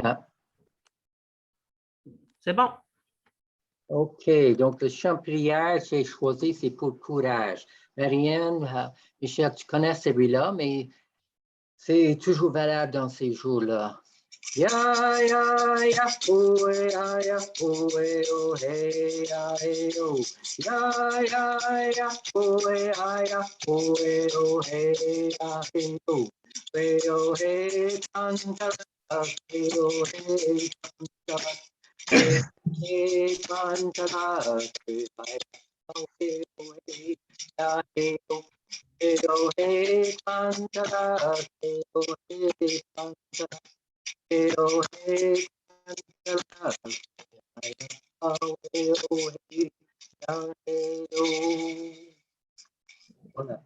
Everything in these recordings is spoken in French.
Ah. C'est bon. OK. Donc, le chant prière, j'ai choisi, c'est pour courage. Marianne, Michel, tu connais celui-là, mais c'est toujours valable dans ces jours-là. Ya, ya, ya, oh, hey, ya, hey, oh. Ya, ya, ya, oh, hey, ya, hey, oh. Hey, oh, hey, canta, hey, oh, hey, canta. Hey, canta, hey, oh, hey, ya, hey, oh. Hey, oh, hey, canta, hey, oh, hey, canta. Hey, oh, hey, canta, oh, hey, oh, hey, hey, oh. Voilà.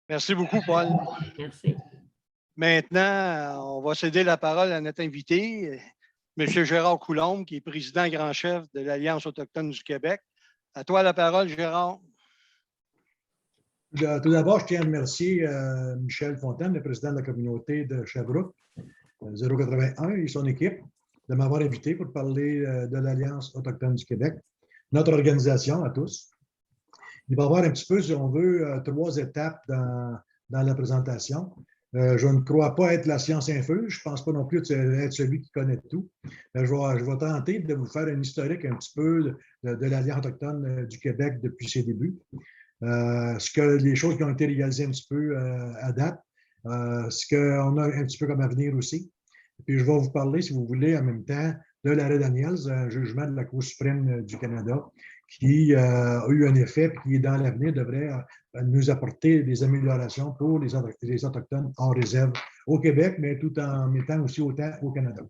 Merci beaucoup, Paul. Merci. Maintenant, on va céder la parole à notre invité, M. Gérard Coulombe, qui est président grand chef de l'Alliance autochtone du Québec. À toi la parole, Gérard. Tout d'abord, je tiens à remercier Michel Fontaine, le président de la communauté de Sherbrooke, 081, et son équipe, de m'avoir invité pour parler de l'Alliance autochtone du Québec, notre organisation à tous. Il va y avoir un petit peu, si on veut, 3 étapes dans la présentation. Je ne crois pas être la science infuse. Je ne pense pas non plus être celui qui connaît tout. Je vais tenter de vous faire un historique un petit peu de l'Alliance autochtone du Québec depuis ses débuts. Les choses qui ont été réalisées un petit peu à date, ce qu'on a un petit peu comme avenir aussi. Puis je vais vous parler, si vous voulez, en même temps, de l'arrêt Daniels, un jugement de la Cour suprême du Canada qui a eu un effet et qui, dans l'avenir, devrait nous apporter des améliorations pour les Autochtones hors réserve au Québec, mais tout en mettant aussi autant au Canada.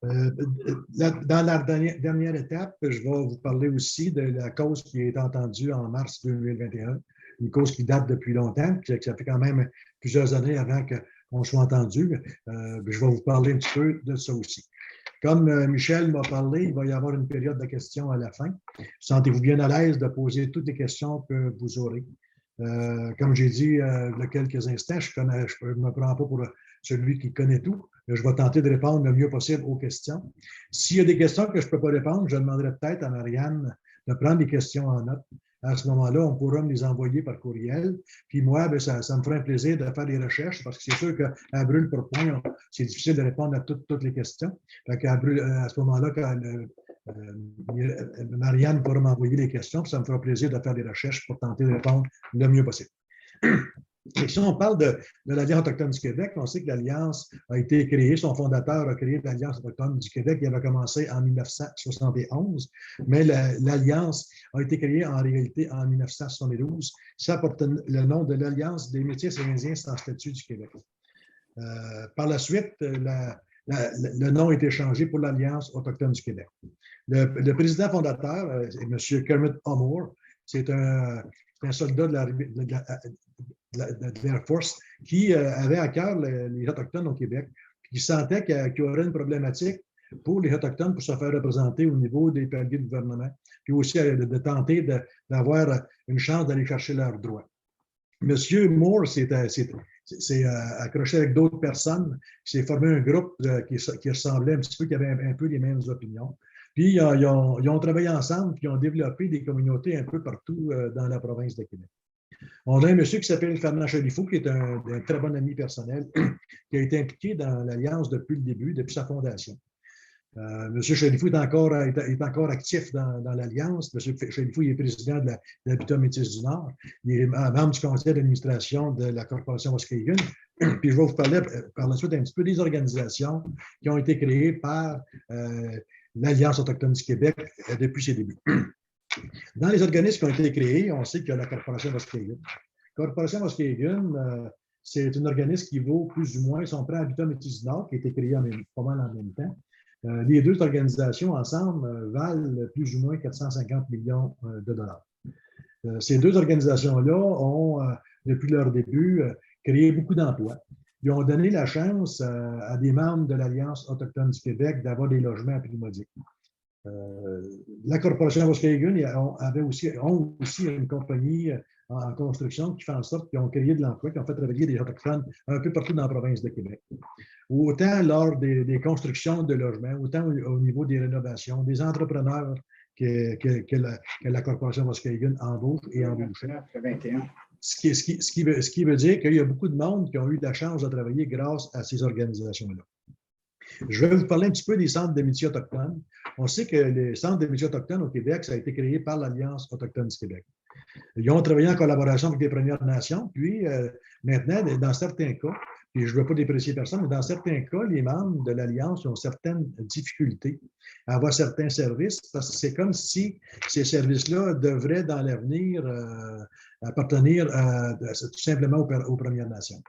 Dans la dernière étape, je vais vous parler aussi de la cause qui est entendue en mars 2021, une cause qui date depuis longtemps, puis ça fait quand même plusieurs années avant qu'on soit entendu. Je vais vous parler un petit peu de ça aussi. Comme Michel m'a parlé, il va y avoir une période de questions à la fin. Sentez-vous bien à l'aise de poser toutes les questions que vous aurez. Comme j'ai dit il y a quelques instants, je ne me prends pas pour celui qui connaît tout. Je vais tenter de répondre le mieux possible aux questions. S'il y a des questions que je ne peux pas répondre, je demanderai peut-être à Marianne de prendre des questions en note. À ce moment-là, on pourra me les envoyer par courriel. Puis moi, ça me fera un plaisir de faire des recherches parce que c'est sûr qu'à brûle pour point, c'est difficile de répondre à toutes les questions. À ce moment-là, quand Marianne pourra m'envoyer les questions, puis ça me fera plaisir de faire des recherches pour tenter de répondre le mieux possible. Et si on parle de l'Alliance autochtone du Québec, on sait que l'Alliance a été créée, son fondateur a créé l'Alliance autochtone du Québec, il avait commencé en 1971, mais l'Alliance a été créée en réalité en 1972. Ça porte le nom de l'Alliance des Métis indiens sans statut du Québec. Par la suite, le nom a été changé pour l'Alliance autochtone du Québec. Le président fondateur, M. Kermit Amor, c'est un soldat de l'Air Force qui avait à cœur les Autochtones au Québec, puis qui sentait qu'il y aurait une problématique pour les Autochtones pour se faire représenter au niveau des paliers de gouvernement, puis aussi de tenter d'avoir une chance d'aller chercher leurs droits. M. Moore s'est accroché avec d'autres personnes, s'est formé un groupe qui ressemblait un petit peu, qui avait un peu les mêmes opinions. Puis ils ont travaillé ensemble, puis ils ont développé des communautés un peu partout dans la province de Québec. On a un monsieur qui s'appelle Fernand Chalifou, qui est un très bon ami personnel, qui a été impliqué dans l'Alliance depuis le début, depuis sa fondation. M. Chalifou est encore actif dans l'Alliance. M. Chalifou est président de l'Habitat Métis du Nord. Il est membre du conseil d'administration de la Corporation Muskegon. Puis je vais vous parler par la suite un petit peu des organisations qui ont été créées par l'Alliance autochtone du Québec depuis ses débuts. Dans les organismes qui ont été créés, on sait qu'il y a la Corporation Muskegon. La Corporation Muskegon, c'est un organisme qui vaut plus ou moins, si on prend Habitat Métis du Nord, qui a été créé pas mal en même temps. Les deux organisations ensemble valent plus ou moins 450 millions de dollars. Ces deux organisations-là ont, depuis leur début, créé beaucoup d'emplois. Ils ont donné la chance à des membres de l'Alliance autochtone du Québec d'avoir des logements à prix modique. La Corporation Muskegon ont aussi une compagnie en construction qui fait en sorte qu'ils ont créé de l'emploi, qui ont fait travailler des Autochtones un peu partout dans la province de Québec. Autant lors des constructions de logements, autant au niveau des rénovations, des entrepreneurs que la Corporation Muskegon embauche et embauche. Ce qui veut dire qu'il y a beaucoup de monde qui ont eu la chance de travailler grâce à ces organisations-là. Je vais vous parler un petit peu des centres d'amitié autochtones. On sait que les centres d'amitié autochtones au Québec, ça a été créé par l'Alliance autochtone du Québec. Ils ont travaillé en collaboration avec les Premières Nations, puis maintenant, dans certains cas, puis je ne veux pas déprécier personne, mais dans certains cas, les membres de l'Alliance ont certaines difficultés à avoir certains services, parce que c'est comme si ces services-là devraient, dans l'avenir, appartenir tout simplement aux Premières Nations.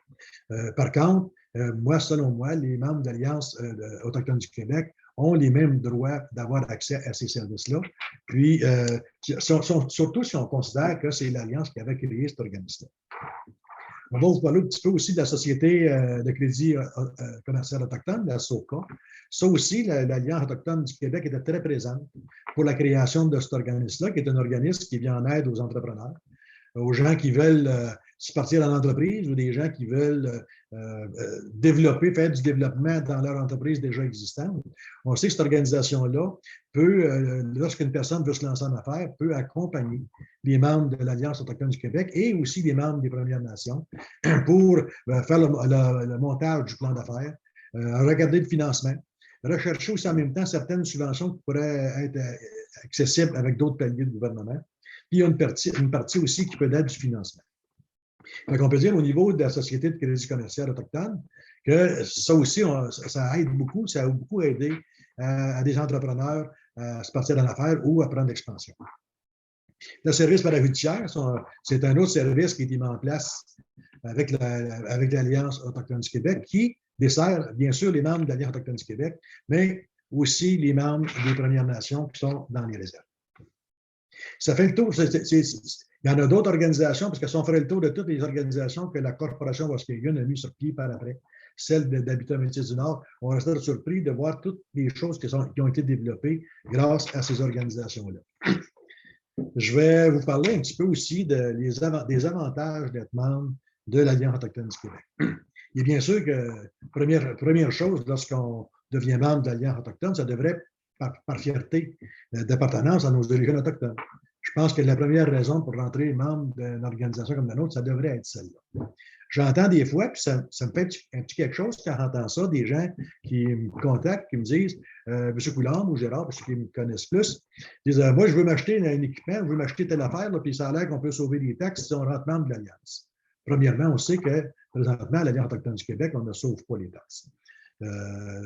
Par contre, moi, selon moi, les membres de l'Alliance autochtone du Québec ont les mêmes droits d'avoir accès à ces services-là. Puis, surtout si on considère que c'est l'Alliance qui avait créé cet organisme-là. On va vous parler un petit peu aussi de la Société de crédit commercial autochtone, la SOCA. Ça aussi, l'Alliance autochtone du Québec était très présente pour la création de cet organisme-là, qui est un organisme qui vient en aide aux entrepreneurs, aux gens qui veulent se partir en entreprise ou des gens qui veulent développer, faire du développement dans leur entreprise déjà existante. On sait que cette organisation-là peut, lorsqu'une personne veut se lancer en affaires, peut accompagner les membres de l'Alliance autochtone du Québec et aussi les membres des Premières Nations pour faire le montage du plan d'affaires, regarder le financement, rechercher aussi en même temps certaines subventions qui pourraient être accessibles avec d'autres paliers de gouvernement. Puis il y a une partie aussi qui peut être du financement. Donc, on peut dire au niveau de la Société de crédit commercial autochtone que ça aussi, ça aide beaucoup, ça a beaucoup aidé à des entrepreneurs à se partir dans l'affaire ou à prendre l'expansion. Le service parajudiciaire, c'est un autre service qui a été mis en place avec l'Alliance autochtone du Québec qui dessert bien sûr les membres de l'Alliance autochtone du Québec, mais aussi les membres des Premières Nations qui sont dans les réserves. Ça fait le tour. Il y en a d'autres organisations, parce que si on ferait le tour de toutes les organisations que la Corporation Muskegon a mis sur pied par après, celle d'Habitat Métis du Nord, on resterait surpris de voir toutes les choses qui ont été développées grâce à ces organisations-là. Je vais vous parler un petit peu aussi des avantages d'être membre de l'Alliance autochtone du Québec. Et bien sûr que, première chose, lorsqu'on devient membre de l'Alliance autochtone, ça devrait, par fierté d'appartenance à nos origines autochtones. Je pense que la première raison pour rentrer membre d'une organisation comme la nôtre, ça devrait être celle-là. J'entends des fois, puis ça me fait un petit quelque chose quand j'entends ça, des gens qui me contactent, qui me disent M. Coulombe ou Gérard, parce qu'ils me connaissent plus, disent moi, je veux m'acheter un équipement, je veux m'acheter telle affaire, là, puis ça a l'air qu'on peut sauver des taxes si on rentre membre de l'Alliance. Premièrement, on sait que présentement, à l'Alliance autochtone du Québec, on ne sauve pas les taxes.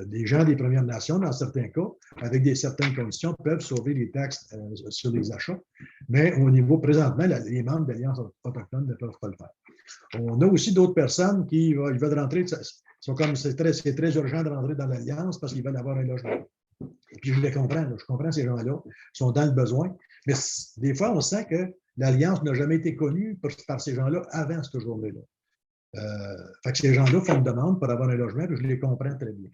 Des gens des Premières Nations, dans certains cas, avec certaines conditions, peuvent sauver les taxes sur les achats, mais au niveau présentement, les membres de l'Alliance autochtone ne peuvent pas le faire. On a aussi d'autres personnes qui ils veulent rentrer, c'est très urgent de rentrer dans l'Alliance parce qu'ils veulent avoir un logement. Et puis je les comprends, je comprends ces gens-là, ils sont dans le besoin, mais des fois, on sent que l'Alliance n'a jamais été connue par ces gens-là avant cette journée-là. Fait que ces gens-là font une demande pour avoir un logement, puis je les comprends très bien.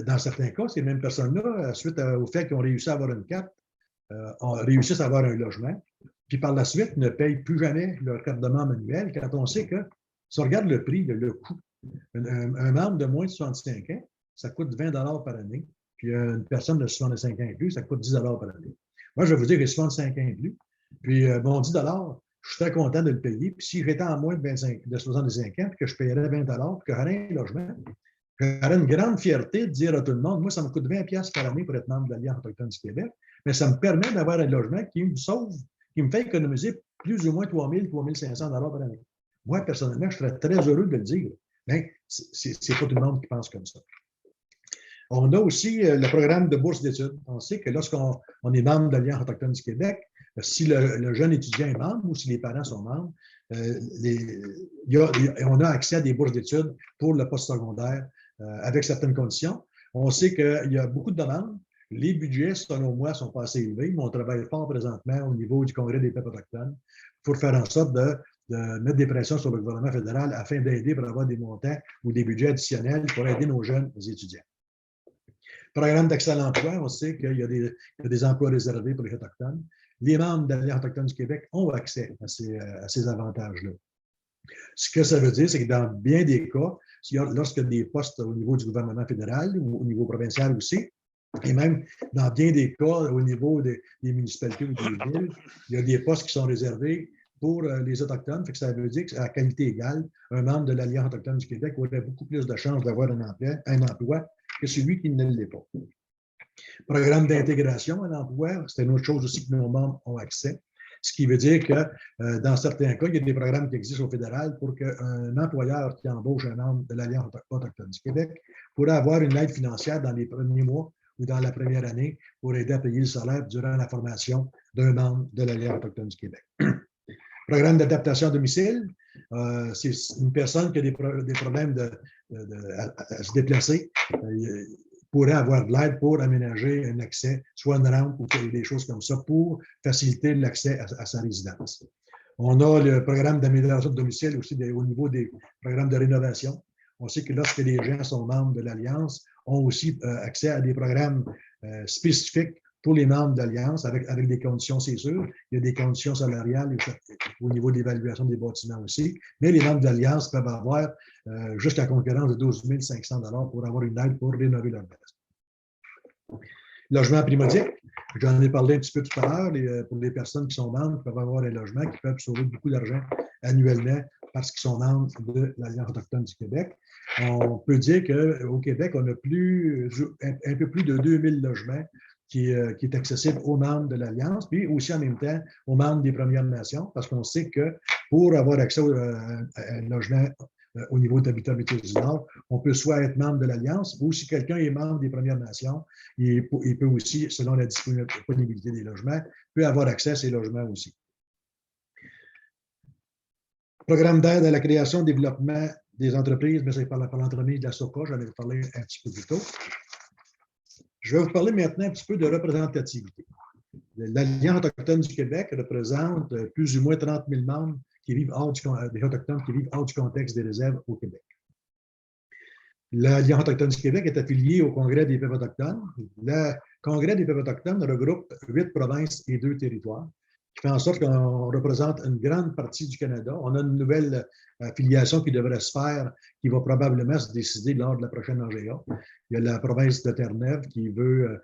Dans certains cas, ces mêmes personnes-là, suite au fait qu'ils ont réussi à avoir une carte, réussissent à avoir un logement, puis par la suite ne payent plus jamais leur carte de membre annuelle, quand on sait que, si on regarde le prix, le coût, un membre de moins de 65 ans, ça coûte 20 $ par année, puis une personne de 65 ans et plus, ça coûte 10 $ par année. Moi, je vais vous dire que j'ai 65 ans et plus, puis bon, 10 $, je suis très content de le payer. Puis si j'étais en moins de 65 ans, puis que je paierais 20 $, puis que j'aurais un logement, j'aurais une grande fierté de dire à tout le monde, moi, ça me coûte 20 $ par année pour être membre de l'Alliance autochtone du Québec, mais ça me permet d'avoir un logement qui me sauve, qui me fait économiser plus ou moins 3 000 $, 3 500 $ par année. Moi, personnellement, je serais très heureux de le dire, mais c'est pas tout le monde qui pense comme ça. On a aussi le programme de bourse d'études. On sait que lorsqu'on est membre de l'Alliance autochtone du Québec, si le jeune étudiant est membre ou si les parents sont membres, on a accès à des bourses d'études pour le postsecondaire avec certaines conditions. On sait qu'il y a beaucoup de demandes. Les budgets, selon moi, sont pas assez élevés, mais on travaille fort présentement au niveau du Congrès des peuples autochtones pour faire en sorte de mettre des pressions sur le gouvernement fédéral afin d'aider pour avoir des montants ou des budgets additionnels pour aider nos jeunes étudiants. Programme d'accès à l'emploi, on sait qu'il y a des emplois réservés pour les Autochtones. les membres de l'Alliance autochtone du Québec ont accès à ces avantages-là. Ce que ça veut dire, c'est que dans bien des cas, lorsqu'il y a des postes au niveau du gouvernement fédéral ou au niveau provincial aussi, et même dans bien des cas au niveau des municipalités ou des villes, il y a des postes qui sont réservés pour les Autochtones. Fait que ça veut dire qu'à qualité égale, un membre de l'Alliance autochtone du Québec aurait beaucoup plus de chances d'avoir un emploi que celui qui ne l'est pas. Programme d'intégration à l'emploi, c'est une autre chose aussi que nos membres ont accès. Ce qui veut dire que dans certains cas, il y a des programmes qui existent au fédéral pour qu'un employeur qui embauche un membre de l'Alliance autochtone du Québec pourrait avoir une aide financière dans les premiers mois ou dans la première année pour aider à payer le salaire durant la formation d'un membre de l'Alliance autochtone du Québec. Programme d'adaptation à domicile, c'est une personne qui a des problèmes à se déplacer, pourrait avoir de l'aide pour aménager un accès, soit une rampe ou des choses comme ça, pour faciliter l'accès à sa résidence. On a le programme d'amélioration de domicile aussi au niveau des programmes de rénovation. On sait que lorsque les gens sont membres de l'Alliance, ont aussi accès à des programmes spécifiques pour les membres de l'Alliance, avec des conditions, c'est sûr. Il y a des conditions salariales au niveau de l'évaluation des bâtiments aussi. Mais les membres de l'Alliance peuvent avoir jusqu'à concurrence de 12 500 $ pour avoir une aide pour rénover leur maison. Logement primodique, j'en ai parlé un petit peu tout à l'heure. Pour les personnes qui sont membres, peuvent avoir un logement qui peuvent sauver beaucoup d'argent annuellement parce qu'ils sont membres de l'Alliance autochtone du Québec. On peut dire qu'au Québec, on a un peu plus de 2000 logements qui est accessible aux membres de l'Alliance, puis aussi en même temps aux membres des Premières Nations, parce qu'on sait que pour avoir accès à un logement au niveau de l'Habitat-Métis du Nord, on peut soit être membre de l'Alliance, ou si quelqu'un est membre des Premières Nations, il peut aussi, selon la disponibilité des logements, peut avoir accès à ces logements aussi. Programme d'aide à la création et développement des entreprises, mais c'est par l'entremise de la SOCA, j'en avais parlé un petit peu plus tôt. Je vais vous parler maintenant un petit peu de représentativité. L'Alliance autochtone du Québec représente plus ou moins 30 000 membres qui vivent des Autochtones qui vivent hors du contexte des réserves au Québec. L'Alliance autochtone du Québec est affiliée au Congrès des peuples autochtones. Le Congrès des peuples autochtones regroupe 8 provinces et 2 territoires, qui fait en sorte qu'on représente une grande partie du Canada. On a une nouvelle affiliation qui devrait se faire, qui va probablement se décider lors de la prochaine AGA. Il y a la province de Terre-Neuve qui veut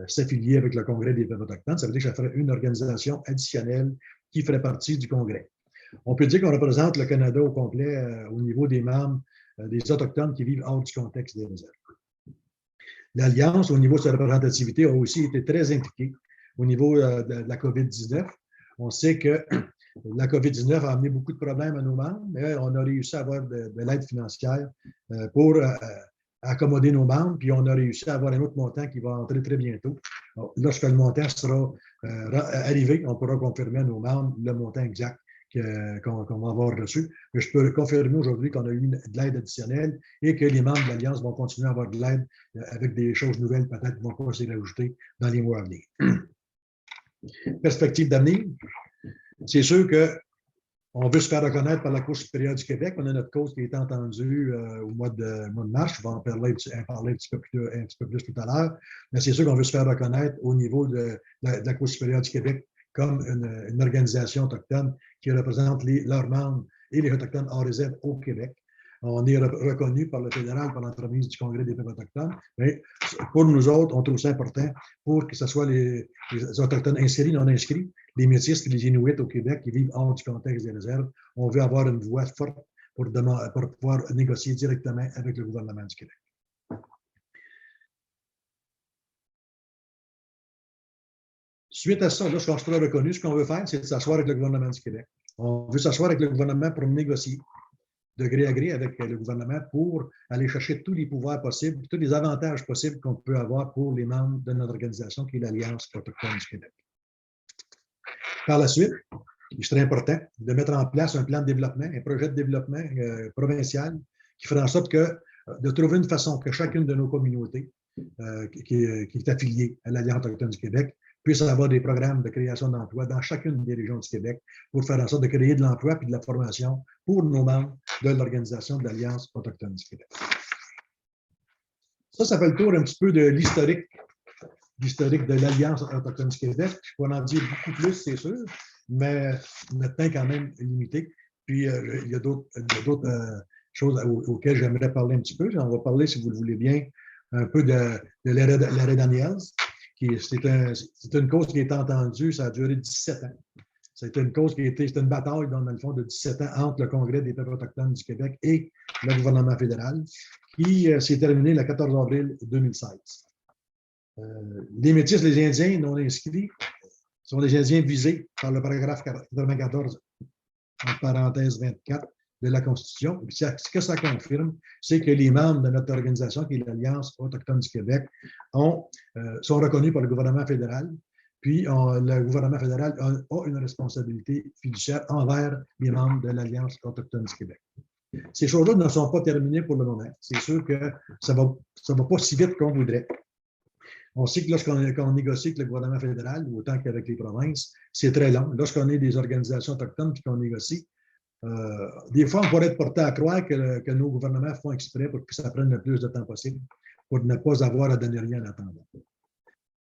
s'affilier avec le Congrès des peuples autochtones. Ça veut dire que ça ferait une organisation additionnelle qui ferait partie du Congrès. On peut dire qu'on représente le Canada au complet au niveau des membres des Autochtones qui vivent hors du contexte des réserves. L'Alliance, au niveau de sa représentativité, a aussi été très impliquée au niveau de la COVID-19. On sait que la COVID-19 a amené beaucoup de problèmes à nos membres, mais on a réussi à avoir de l'aide financière pour accommoder nos membres, puis on a réussi à avoir un autre montant qui va entrer très bientôt. Lorsque le montant sera arrivé, on pourra confirmer à nos membres le montant exact qu'on va avoir reçu. Mais je peux confirmer aujourd'hui qu'on a eu de l'aide additionnelle et que les membres de l'Alliance vont continuer à avoir de l'aide avec des choses nouvelles peut-être qui vont pouvoir s'y rajouter dans les mois à venir. Perspective d'avenir. C'est sûr qu'on veut se faire reconnaître par la Cour supérieure du Québec. On a notre cause qui a été entendue au mois de mars. Je vais en parler un petit peu plus tout à l'heure. Mais c'est sûr qu'on veut se faire reconnaître au niveau de la Cour supérieure du Québec comme une organisation autochtone qui représente leurs membres et les Autochtones hors réserve au Québec. On est reconnu par le fédéral, par l'entremise du Congrès des peuples autochtones. Mais pour nous autres, on trouve ça important pour que ce soit les Autochtones inscrits, non inscrits, les Métis et les Inuits au Québec qui vivent hors du contexte des réserves. On veut avoir une voix forte pour pouvoir négocier directement avec le gouvernement du Québec. Suite à ça, lorsqu'on sera reconnu, ce qu'on veut faire, c'est de s'asseoir avec le gouvernement du Québec. On veut s'asseoir avec le gouvernement pour négocier de gré à gré avec le gouvernement pour aller chercher tous les pouvoirs possibles, tous les avantages possibles qu'on peut avoir pour les membres de notre organisation qui est l'Alliance autochtone du Québec. Par la suite, il serait important de mettre en place un plan de développement, un projet de développement provincial qui ferait en sorte de trouver une façon que chacune de nos communautés qui est affiliée à l'Alliance autochtone du Québec puisse avoir des programmes de création d'emplois dans chacune des régions du Québec pour faire en sorte de créer de l'emploi et de la formation pour nos membres de l'organisation de l'Alliance autochtone du Québec. Ça fait le tour un petit peu de l'historique l'historique de l'Alliance autochtone du Québec. Je pourrais en dire beaucoup plus, c'est sûr, mais notre temps est quand même limité. Puis, il y a d'autres choses auxquelles j'aimerais parler un petit peu. On va parler, si vous le voulez bien, un peu de l'arrêt Daniels. C'est une cause qui est entendue, ça a duré 17 ans. C'était une cause c'était une bataille, dans le fond, de 17 ans entre le Congrès des peuples autochtones du Québec et le gouvernement fédéral, qui s'est terminée le 14 avril 2016. Les Métis, les Indiens non inscrits, sont les Indiens visés par le paragraphe 94, en parenthèse 24, de la Constitution. Et ce que ça confirme, c'est que les membres de notre organisation, qui est l'Alliance autochtone du Québec, sont reconnus par le gouvernement fédéral. Puis, le gouvernement fédéral a une responsabilité fiduciaire envers les membres de l'Alliance autochtone du Québec. Ces choses-là ne sont pas terminées pour le moment. C'est sûr que ça va pas si vite qu'on voudrait. On sait que lorsqu'on négocie avec le gouvernement fédéral, autant qu'avec les provinces, c'est très long. Lorsqu'on est des organisations autochtones et qu'on négocie, des fois, on pourrait être porté à croire que nos gouvernements font exprès pour que ça prenne le plus de temps possible pour ne pas avoir à donner rien en attendant.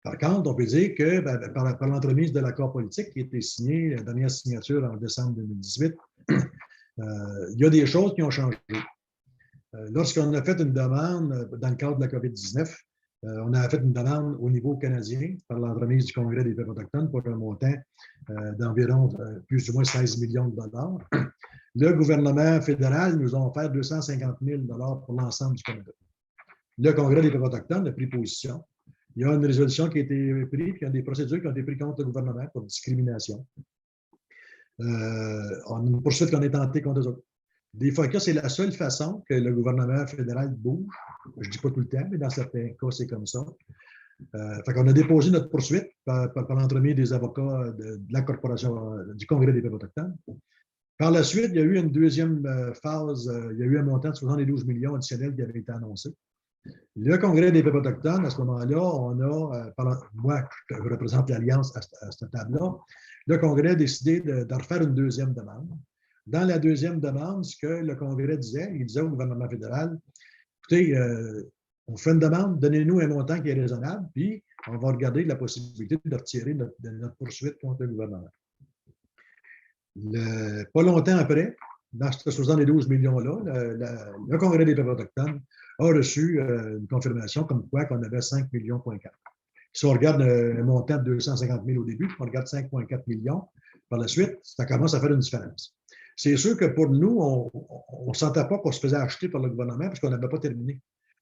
Par contre, on peut dire que par l'entremise de l'accord politique qui a été signé, la dernière signature en décembre 2018, il y a des choses qui ont changé. Lorsqu'on a fait une demande dans le cadre de la COVID-19, on a fait une demande au niveau canadien par l'entremise du Congrès des peuples autochtones pour un montant d'environ plus ou moins 16 millions de dollars. Le gouvernement fédéral nous a offert 250 000 dollars pour l'ensemble du Canada. Le Congrès des peuples autochtones a pris position. Il y a une résolution qui a été prise, puis il y a des procédures qui ont été prises contre le gouvernement pour discrimination. On a une poursuite qu'on est tenté contre eux autres. Des fois, c'est la seule façon que le gouvernement fédéral bouge. Je ne dis pas tout le temps, mais dans certains cas, c'est comme ça. Fait qu'on a déposé notre poursuite par l'entremise des avocats de la Corporation du Congrès des peuples autochtones. Par la suite, il y a eu une deuxième phase. Il y a eu un montant de 72 millions additionnels qui avait été annoncé. Le Congrès des peuples autochtones, à ce moment-là, moi, je représente l'Alliance à cette table-là, le Congrès a décidé de refaire une deuxième demande. Dans la deuxième demande, ce que le Congrès disait, il disait au gouvernement fédéral, écoutez, on fait une demande, donnez-nous un montant qui est raisonnable, puis on va regarder la possibilité de retirer notre poursuite contre le gouvernement. Pas longtemps après, dans ces 72 millions-là, le Congrès des peuples autochtones a reçu une confirmation comme quoi qu'on avait 5,4 millions. Si on regarde un montant de 250 000 au début, puis on regarde 5,4 millions par la suite, ça commence à faire une différence. C'est sûr que pour nous, on ne sentait pas qu'on se faisait acheter par le gouvernement parce qu'on n'avait pas terminé.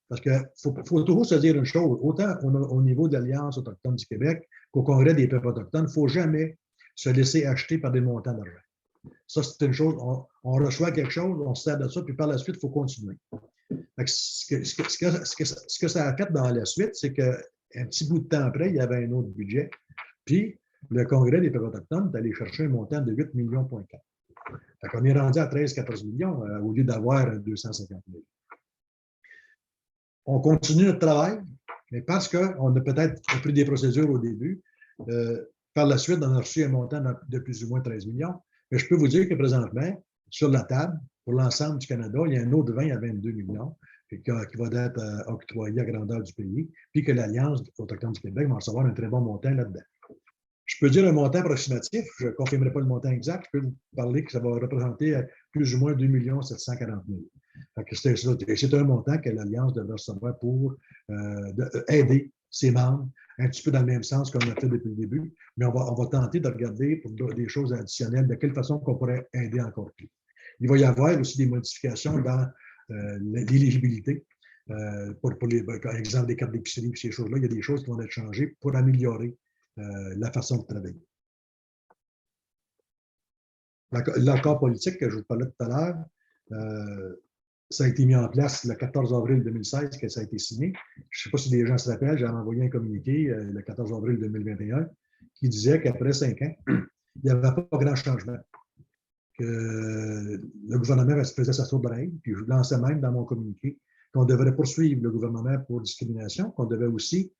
Parce qu'il faut toujours se dire une chose, autant au niveau de l'Alliance autochtone du Québec qu'au Congrès des peuples autochtones, il ne faut jamais se laisser acheter par des montants d'argent. Ça, c'est une chose, on reçoit quelque chose, on se sert de ça, puis par la suite, il faut continuer. Ce que ça a fait dans la suite, c'est qu'un petit bout de temps après, il y avait un autre budget, puis le Congrès des peuples autochtones est allé chercher un montant de 8,4 millions. Fait qu'on est rendu à 13-14 millions au lieu d'avoir 250 000. On continue notre travail, mais parce qu'on a peut-être pris des procédures au début, par la suite, on a reçu un montant de plus ou moins 13 millions. Mais je peux vous dire que présentement, sur la table, pour l'ensemble du Canada, il y a un autre 20 à 22 millions qui va être octroyé à grandeur du pays, puis que l'Alliance autochtone du Québec va recevoir un très bon montant là-dedans. Je peux dire un montant approximatif, je ne confirmerai pas le montant exact, je peux vous parler que ça va représenter plus ou moins 2 740 000. C'est un montant que l'Alliance devrait recevoir pour aider ses membres, un petit peu dans le même sens qu'on a fait depuis le début, mais on va tenter de regarder pour des choses additionnelles, de quelle façon qu'on pourrait aider encore plus. Il va y avoir aussi des modifications dans l'éligibilité. Par exemple, des cartes d'épicerie, ces choses-là, il y a des choses qui vont être changées pour améliorer la façon de travailler. L'accord politique que je vous parlais tout à l'heure, ça a été mis en place le 14 avril 2016 que ça a été signé. Je ne sais pas si les gens se rappellent, j'avais envoyé un communiqué le 14 avril 2021 qui disait qu'après 5 ans, il n'y avait pas grand changement. Que le gouvernement faisait sa sourde oreille, puis je lançais même dans mon communiqué qu'on devrait poursuivre le gouvernement pour discrimination, qu'on devait aussi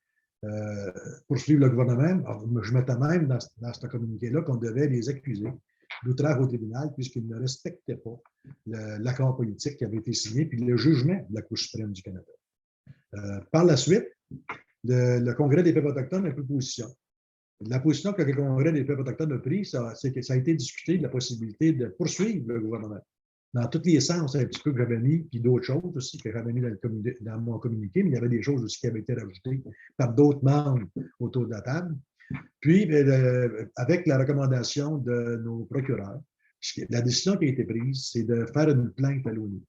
poursuivre le gouvernement. Alors, je mettais même dans ce communiqué-là qu'on devait les accuser d'outrage au tribunal puisqu'ils ne respectaient pas l'accord politique qui avait été signé puis le jugement de la Cour suprême du Canada. Par la suite, le Congrès des peuples autochtones a pris position. La position que le Congrès des peuples autochtones a prise, c'est que ça a été discuté de la possibilité de poursuivre le gouvernement. Dans tous les sens, un petit peu que j'avais mis, puis d'autres choses aussi que j'avais mis dans mon communiqué, mais il y avait des choses aussi qui avaient été rajoutées par d'autres membres autour de la table. Puis, avec la recommandation de nos procureurs, la décision qui a été prise, c'est de faire une plainte à l'ONU.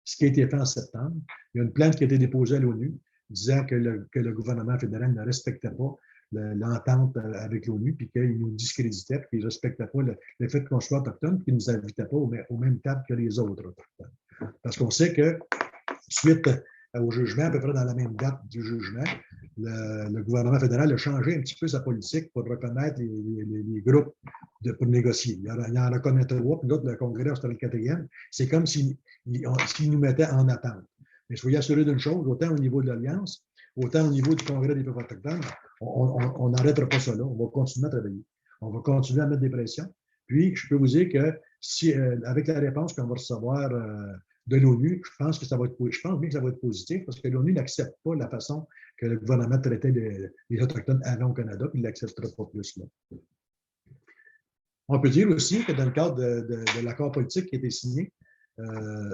Ce qui a été fait en septembre, il y a une plainte qui a été déposée à l'ONU disant que le gouvernement fédéral ne respectait pas l'entente avec l'ONU, puis qu'il nous discréditait, puis qu'il ne respectait pas le fait qu'on soit autochtone, puis qu'il ne nous invitait pas aux mêmes tables que les autres autochtones. Parce qu'on sait que, suite au jugement, à peu près dans la même date du jugement, le gouvernement fédéral a changé un petit peu sa politique pour reconnaître les groupes pour négocier. Il en reconnaît 3, puis l'autre, le Congrès, c'était le 4e. C'est comme s'il nous mettait en attente. Mais soyez assurés d'une chose, autant au niveau de l'Alliance, autant au niveau du Congrès des peuples autochtones, on n'arrêtera pas ça là. On va continuer à travailler. On va continuer à mettre des pressions. Puis, je peux vous dire que si, avec la réponse qu'on va recevoir de l'ONU, je pense bien que ça va être positif parce que l'ONU n'accepte pas la façon que le gouvernement traitait les Autochtones avant au Canada, puis il ne l'acceptera pas plus là. On peut dire aussi que dans le cadre de l'accord politique qui a été signé,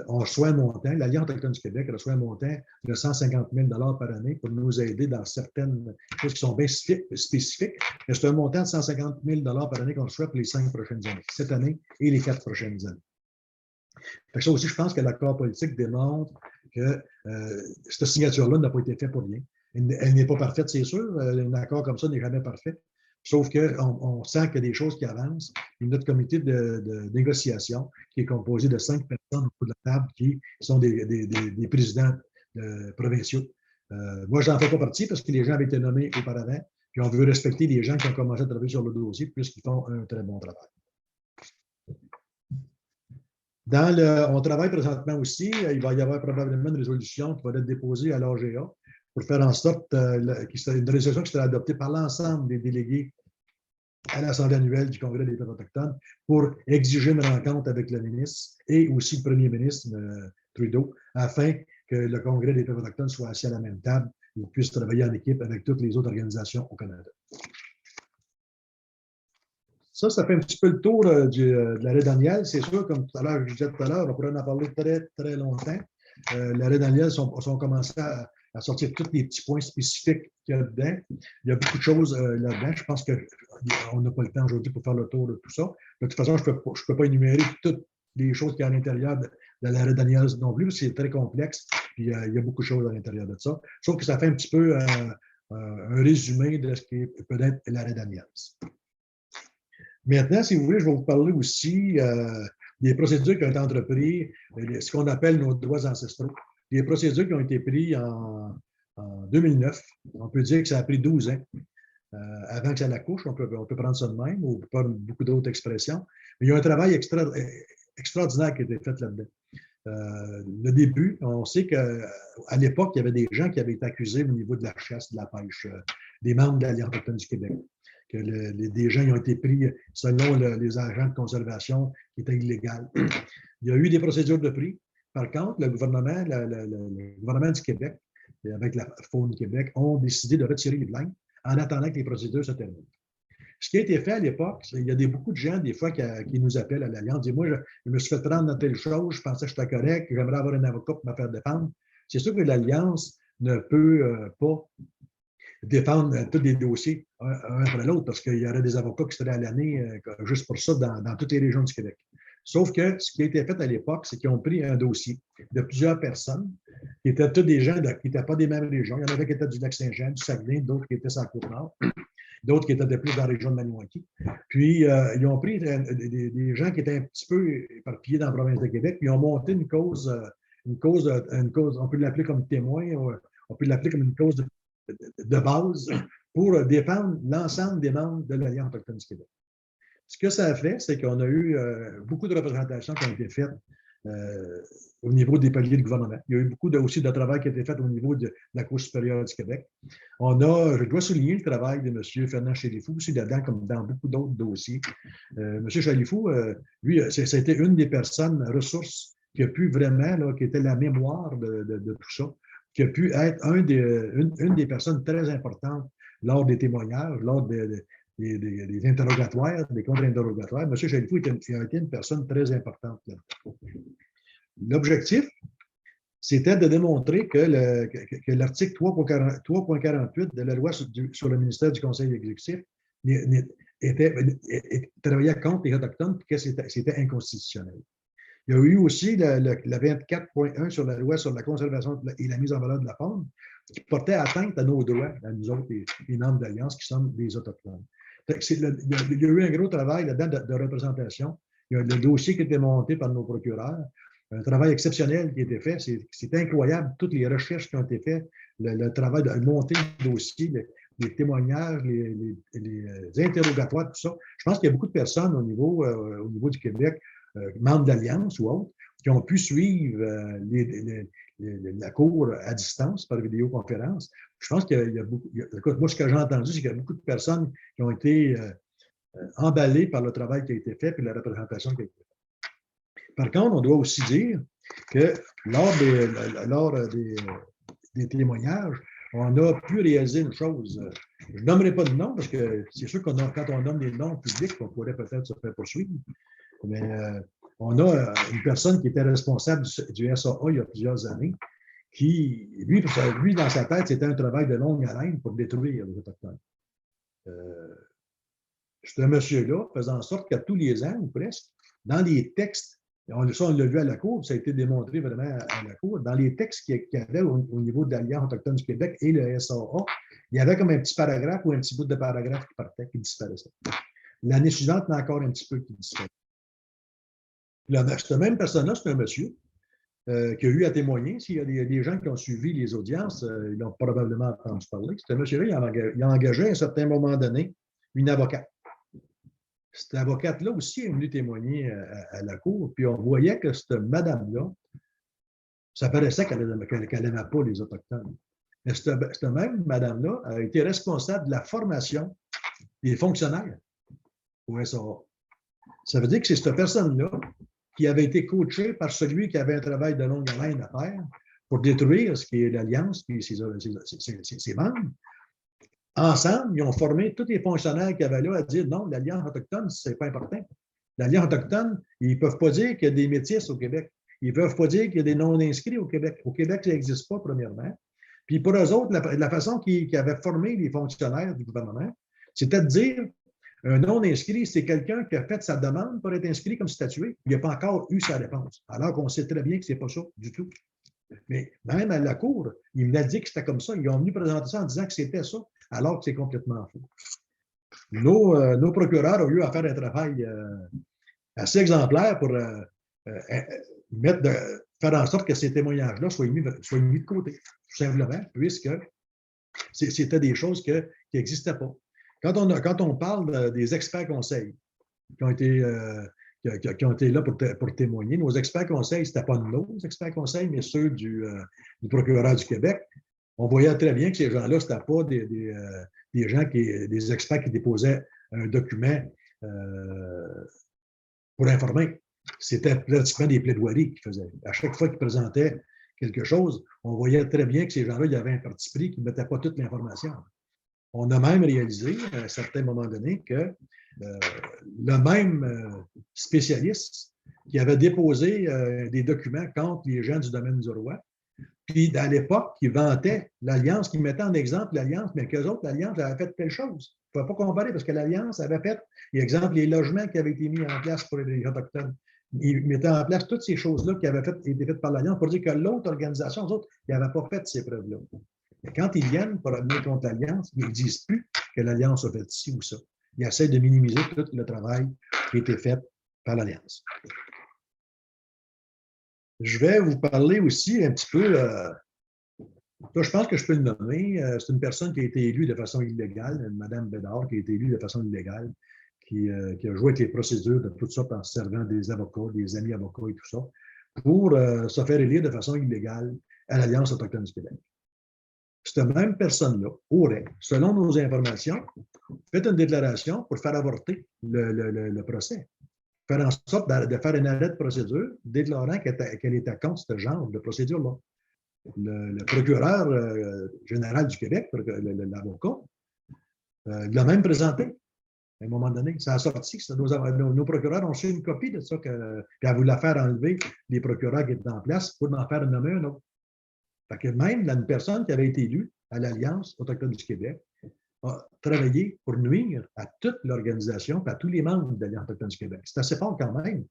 on reçoit un montant, l'Alliance autochtone du Québec reçoit un montant de 150 000 $ par année pour nous aider dans certaines choses qui sont bien spécifiques. Mais c'est un montant de 150 000 $ par année qu'on reçoit pour les 5 prochaines années, cette année et les 4 prochaines années. Fait que ça aussi, je pense que l'accord politique démontre que cette signature-là n'a pas été faite pour rien. Elle n'est pas parfaite, c'est sûr. Un accord comme ça n'est jamais parfait. Sauf qu'on sent qu'il y a des choses qui avancent. Et notre comité de négociation, qui est composé de 5 personnes autour de la table, qui sont des présidents provinciaux. Moi, je n'en fais pas partie parce que les gens avaient été nommés auparavant. Puis on veut respecter les gens qui ont commencé à travailler sur le dossier puisqu'ils font un très bon travail. On travaille présentement aussi, il va y avoir probablement une résolution qui va être déposée à l'AGA pour faire en sorte une résolution qui sera adoptée par l'ensemble des délégués à l'Assemblée annuelle du Congrès des peuples autochtones pour exiger une rencontre avec le ministre et aussi le premier ministre Trudeau afin que le Congrès des peuples autochtones soit assis à la même table et puisse travailler en équipe avec toutes les autres organisations au Canada. Ça fait un petit peu le tour de l'arrêt Daniel. C'est sûr, comme tout à l'heure, je disais tout à l'heure, on pourrait en parler très, très longtemps. L'arrêt Daniel sont commencés à sortir tous les petits points spécifiques qu'il y a dedans. Il y a beaucoup de choses là-dedans. Je pense qu'on n'a pas le temps aujourd'hui pour faire le tour de tout ça. De toute façon, je ne peux pas énumérer toutes les choses qu'il y a à l'intérieur de l'arrêt Daniel non plus, parce que c'est très complexe. Puis il y a beaucoup de choses à l'intérieur de ça. Sauf que ça fait un petit peu un résumé de ce qui est peut-être l'arrêt Daniel. Maintenant, si vous voulez, je vais vous parler aussi des procédures qui ont été entreprises, ce qu'on appelle nos droits ancestraux. Des procédures qui ont été prises en 2009. On peut dire que ça a pris 12 ans avant que ça l'accouche. On peut prendre ça de même ou pas beaucoup d'autres expressions. Mais il y a un travail extraordinaire qui a été fait là-dedans. Le début, on sait qu'à l'époque, il y avait des gens qui avaient été accusés au niveau de la chasse, de la pêche, des membres de l'Alliance autochtone du Québec. Que des gens ont été pris selon les agents de conservation qui étaient illégaux. Il y a eu des procédures de prix. Par contre, le gouvernement du Québec, avec la Faune Québec, ont décidé de retirer les plaintes en attendant que les procédures se terminent. Ce qui a été fait à l'époque, il y a beaucoup de gens, des fois, qui nous appellent à l'Alliance, disent « Moi, je me suis fait prendre dans telle chose, je pensais que j'étais correct, j'aimerais avoir un avocat pour me faire défendre. » C'est sûr que l'Alliance ne peut pas défendre tous les dossiers un après l'autre, parce qu'il y aurait des avocats qui seraient à l'année juste pour ça dans toutes les régions du Québec. Sauf que ce qui a été fait à l'époque, c'est qu'ils ont pris un dossier de plusieurs personnes, qui étaient tous des gens qui n'étaient pas des mêmes régions. Il y en avait qui étaient du Lac-Saint-Jean, du Saguenay, d'autres qui étaient sur la Côte-Nord, d'autres qui étaient de plus dans la région de Maniwaki. Puis, ils ont pris des gens qui étaient un petit peu éparpillés dans la province de Québec, puis ils ont monté une cause, on peut l'appeler comme témoin, on peut l'appeler comme une cause de base pour défendre l'ensemble des membres de l'Alliance autochtone du Québec. Ce que ça a fait, c'est qu'on a eu beaucoup de représentations qui ont été faites au niveau des paliers de gouvernement. Il y a eu beaucoup aussi de travail qui a été fait au niveau de la Cour supérieure du Québec. Je dois souligner le travail de M. Fernand Chalifou, aussi dedans, comme dans beaucoup d'autres dossiers. M. Chalifou, lui, c'était une des personnes ressources qui a pu vraiment, qui était la mémoire de tout ça, qui a pu être une des personnes très importantes lors des témoignages, lors des interrogatoires, des contre-interrogatoires. M. Chalifou a été une personne très importante. L'objectif, c'était de démontrer que l'article 3.48 de la loi sur le ministère du Conseil exécutif travaillait contre les Autochtones et que c'était inconstitutionnel. Il y a eu aussi la 24.1 sur la loi sur la conservation et la mise en valeur de la faune qui portait atteinte à nos droits, à nous autres, les membres d'Alliance qui sommes des Autochtones. Il y a eu un gros travail là-dedans de représentation. Il y a le dossier qui a été monté par nos procureurs. Un travail exceptionnel qui a été fait. C'est incroyable, toutes les recherches qui ont été faites, le travail de monter le dossier, les témoignages, les interrogatoires, tout ça. Je pense qu'il y a beaucoup de personnes au niveau du Québec, membres d'Alliance ou autres, qui ont pu suivre la cour à distance par vidéoconférence. Je pense qu'il y a beaucoup. Moi, ce que j'ai entendu, c'est qu'il y a beaucoup de personnes qui ont été emballées par le travail qui a été fait et la représentation qui a été faite. Par contre, on doit aussi dire que lors des témoignages, on a pu réaliser une chose. Je ne nommerai pas de nom parce que c'est sûr que quand on nomme des noms publics, on pourrait peut-être se faire poursuivre. Mais on a une personne qui était responsable du SAA il y a plusieurs années, qui, lui dans sa tête, c'était un travail de longue haleine pour détruire les Autochtones. Ce monsieur-là faisait en sorte qu'à tous les ans, ou presque, dans les textes, on l'a vu à la Cour, ça a été démontré vraiment à la Cour, dans les textes qu'il y avait au niveau de l'Alliance autochtone du Québec et le SAA, il y avait comme un petit paragraphe ou un petit bout de paragraphe qui partait, qui disparaissait. L'année suivante, il y en a encore un petit peu qui disparaît. Cette même personne-là, c'est un monsieur qui a eu à témoigner. S'il y a des gens qui ont suivi les audiences, ils l'ont probablement entendu parler. Ce monsieur-là, il a engagé à un certain moment donné une avocate. Cette avocate-là aussi est venue témoigner à la Cour, puis on voyait que cette madame-là, ça paraissait qu'elle n'aimait pas les Autochtones. Mais cette même madame-là a été responsable de la formation des fonctionnaires au SAA. Ça veut dire que c'est cette personne-là qui avait été coachée par celui qui avait un travail de longue haleine à faire pour détruire ce qui est l'Alliance et ses membres. Ensemble, ils ont formé tous les fonctionnaires qu'il y avait là à dire non, l'Alliance autochtone, c'est pas important. L'Alliance autochtone, ils ne peuvent pas dire qu'il y a des métis au Québec. Ils ne peuvent pas dire qu'il y a des non-inscrits au Québec. Au Québec, ça n'existe pas, premièrement. Puis pour eux autres, la façon qu'ils avaient formé les fonctionnaires du gouvernement, c'était de dire un non-inscrit, c'est quelqu'un qui a fait sa demande pour être inscrit comme statué. Il n'a pas encore eu sa réponse. Alors qu'on sait très bien que ce n'est pas ça du tout. Mais même à la Cour, ils me l'ont dit que c'était comme ça. Ils ont venu présenter ça en disant que c'était ça, alors que c'est complètement faux. Nos procureurs ont eu à faire un travail assez exemplaire pour faire en sorte que ces témoignages-là soient mis de côté, tout simplement, puisque c'était des choses qui n'existaient pas. Quand on parle des experts conseils qui ont été là pour témoigner, nos experts conseils, ce n'était pas nos experts conseils, mais ceux du procureur du Québec, on voyait très bien que ces gens-là, ce n'étaient pas des experts qui déposaient un document pour informer. C'était pratiquement des plaidoiries qu'ils faisaient. À chaque fois qu'ils présentaient quelque chose, on voyait très bien que ces gens-là, il y avait un parti pris qui ne mettait pas toute l'information. On a même réalisé, à un certain moment donné, que le même spécialiste qui avait déposé des documents contre les gens du domaine du roi, puis à l'époque, qui vantait l'Alliance, qui mettait en exemple l'Alliance, mais qu'eux autres, l'Alliance avait fait telle chose. Il ne faut pas comparer parce que l'Alliance avait fait, par exemple, les logements qui avaient été mis en place pour les Autochtones. Ils mettaient en place toutes ces choses-là qui avaient été faites par l'Alliance pour dire que l'autre organisation, eux autres, ils n'avaient pas fait ces preuves-là. Mais quand ils viennent pour venir contre l'Alliance, ils ne disent plus que l'Alliance a fait ci ou ça. Ils essaient de minimiser tout le travail qui a été fait par l'Alliance. Je vais vous parler aussi un petit peu, là, je pense que je peux le nommer, c'est une personne qui a été élue de façon illégale, Mme Bédard, qui a été élue de façon illégale, qui a joué avec les procédures de tout ça en se servant des avocats, des amis avocats et tout ça, pour se faire élire de façon illégale à l'Alliance autochtone du Québec. Cette même personne-là aurait, selon nos informations, fait une déclaration pour faire avorter le procès. Faire en sorte de faire un arrêt de procédure déclarant qu'elle était contre ce genre de procédure-là. le procureur général du Québec, l'avocat, l'a même présenté à un moment donné. Ça a sorti. Nos procureurs ont reçu une copie de ça, puis elle voulait faire enlever les procureurs qui étaient en place pour en faire nommer un autre. Fait que même une personne qui avait été élue à l'Alliance autochtone du Québec a travaillé pour nuire à toute l'organisation et à tous les membres de l'Alliance autochtone du Québec. C'est assez fort quand même.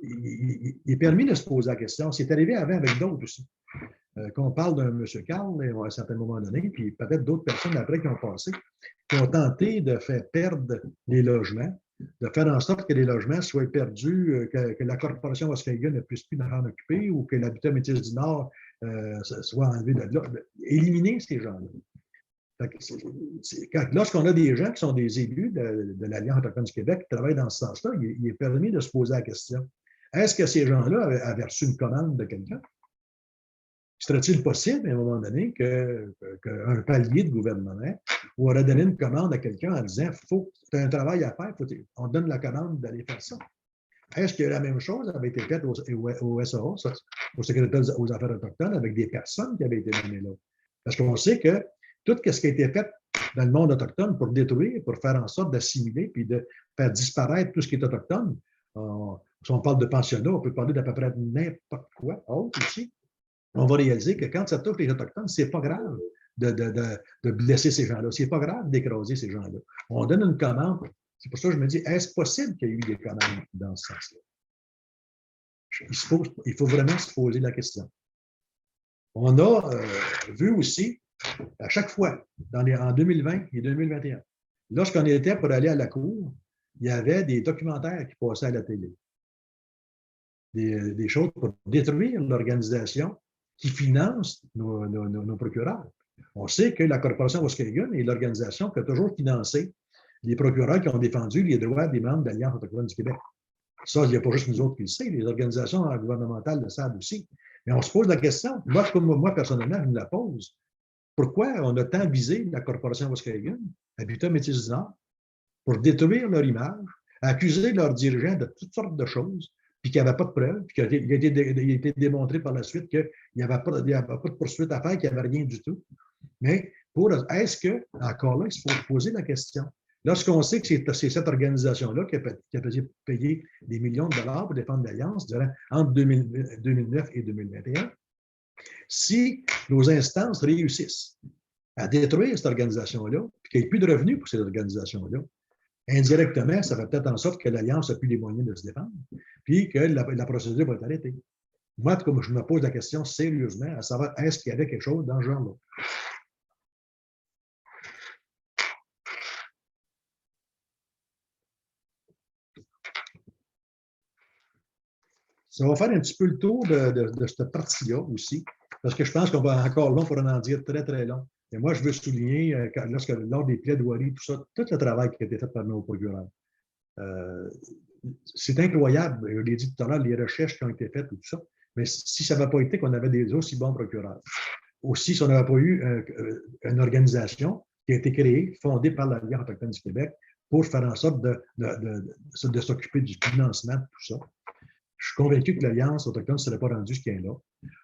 Il est permis de se poser la question. C'est arrivé avant avec d'autres aussi. Qu'on parle d'un M. Carl à un certain moment donné, puis peut-être d'autres personnes après qui ont passé, qui ont tenté de faire perdre les logements, de faire en sorte que les logements soient perdus, que la corporation Waskahiga ne puisse plus en occuper ou que l'habitat Métis du Nord soit enlevé de là. Éliminer ces gens-là. Lorsqu'on a des gens qui sont des élus de l'Alliance autochtone du Québec qui travaillent dans ce sens-là, il est permis de se poser la question. Est-ce que ces gens-là avaient reçu une commande de quelqu'un? Serait-il possible, à un moment donné, qu'un palier de gouvernement aurait donné une commande à quelqu'un en disant faut, tu as un travail à faire, on donne la commande d'aller faire ça? Est-ce que la même chose avait été faite au SAO, au secrétaire aux Affaires autochtones, avec des personnes qui avaient été nommées là? Parce qu'on sait que tout ce qui a été fait dans le monde autochtone pour détruire, pour faire en sorte d'assimiler puis de faire disparaître tout ce qui est autochtone, si on parle de pensionnat, on peut parler d'à peu près n'importe quoi autre ici. On va réaliser que quand ça touche les Autochtones, c'est pas grave de blesser ces gens-là. C'est pas grave d'écraser ces gens-là. On donne une commande. C'est pour ça que je me dis, est-ce possible qu'il y ait eu des commandes dans ce sens-là? Il faut vraiment se poser la question. On a vu aussi, à chaque fois, en 2020 et 2021, lorsqu'on était pour aller à la cour, il y avait des documentaires qui passaient à la télé. Des choses pour détruire l'organisation qui finance nos procureurs. On sait que la Corporation Waskahiga est l'organisation qui a toujours financé les procureurs qui ont défendu les droits des membres de l'Alliance autochtone du Québec. Ça, il n'y a pas juste nous autres qui le savent, les organisations gouvernementales le savent aussi. Mais on se pose la question, moi personnellement, je me la pose. Pourquoi on a tant visé la Corporation Waskahiga, Habitat Métis du Nord, pour détruire leur image, accuser leurs dirigeants de toutes sortes de choses, puis qu'il n'y avait pas de preuves, puis qu'il a été démontré par la suite qu'il n'y avait pas de poursuite à faire, qu'il n'y avait rien du tout. Mais est-ce que, encore là, il faut poser la question. Lorsqu'on sait que c'est cette organisation-là qui a payé des millions de dollars pour défendre l'Alliance entre 2009 et 2021, si nos instances réussissent à détruire cette organisation-là, puis qu'il n'y ait plus de revenus pour cette organisation-là, indirectement, ça va peut-être en sorte que l'Alliance n'a plus les moyens de se défendre, puis que la procédure va être arrêtée. Moi, comme je me pose la question sérieusement, à savoir, est-ce qu'il y avait quelque chose dans ce genre-là? Ça va faire un petit peu le tour de cette partie-là aussi, parce que je pense qu'on va encore long pour en dire très, très long. Et moi, je veux souligner, lors des plaidoiries, tout ça, tout le travail qui a été fait par nos procureurs. C'est incroyable, je l'ai dit tout à l'heure, les recherches qui ont été faites, tout ça, mais si ça n'avait pas été qu'on avait des aussi bons procureurs, aussi si on n'avait pas eu une organisation qui a été créée, fondée par l'Alliance autochtone du Québec, pour faire en sorte de s'occuper du financement de tout ça. Je suis convaincu que l'Alliance autochtone ne serait pas rendue ce qu'elle est là.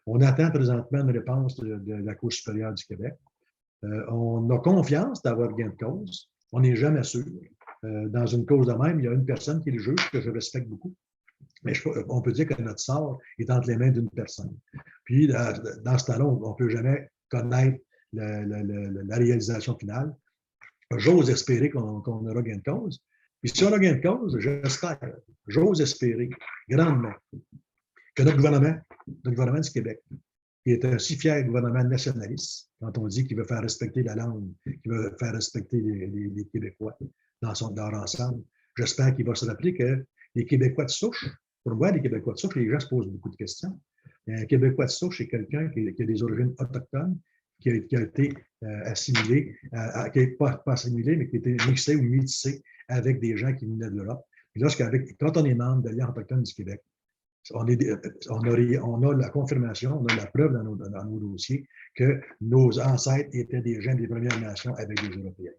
On attend présentement une réponse de la Cour supérieure du Québec. On a confiance d'avoir gain de cause. On n'est jamais sûr. Dans une cause de même, il y a une personne qui est le juge, que je respecte beaucoup. Mais on peut dire que notre sort est entre les mains d'une personne. Puis, dans ce temps-là, on ne peut jamais connaître la réalisation finale. J'ose espérer qu'on aura gain de cause. Puis si on a gain de cause, j'espère, j'ose espérer grandement que notre gouvernement du Québec, qui est un si fier gouvernement nationaliste, quand on dit qu'il veut faire respecter la langue, qu'il veut faire respecter les Québécois dans leur ensemble, j'espère qu'il va se rappeler que les Québécois de souche, pour moi, les Québécois de souche, les gens se posent beaucoup de questions. Un Québécois de souche, c'est quelqu'un qui a des origines autochtones, qui a été assimilé, qui n'est pas assimilé, mais qui a été mixé ou métissé avec des gens qui venaient de l'Europe. Puis quand on est membre de l'Alliance autochtone du Québec, on a la confirmation, on a la preuve dans nos dossiers que nos ancêtres étaient des gens des Premières Nations avec des Européens.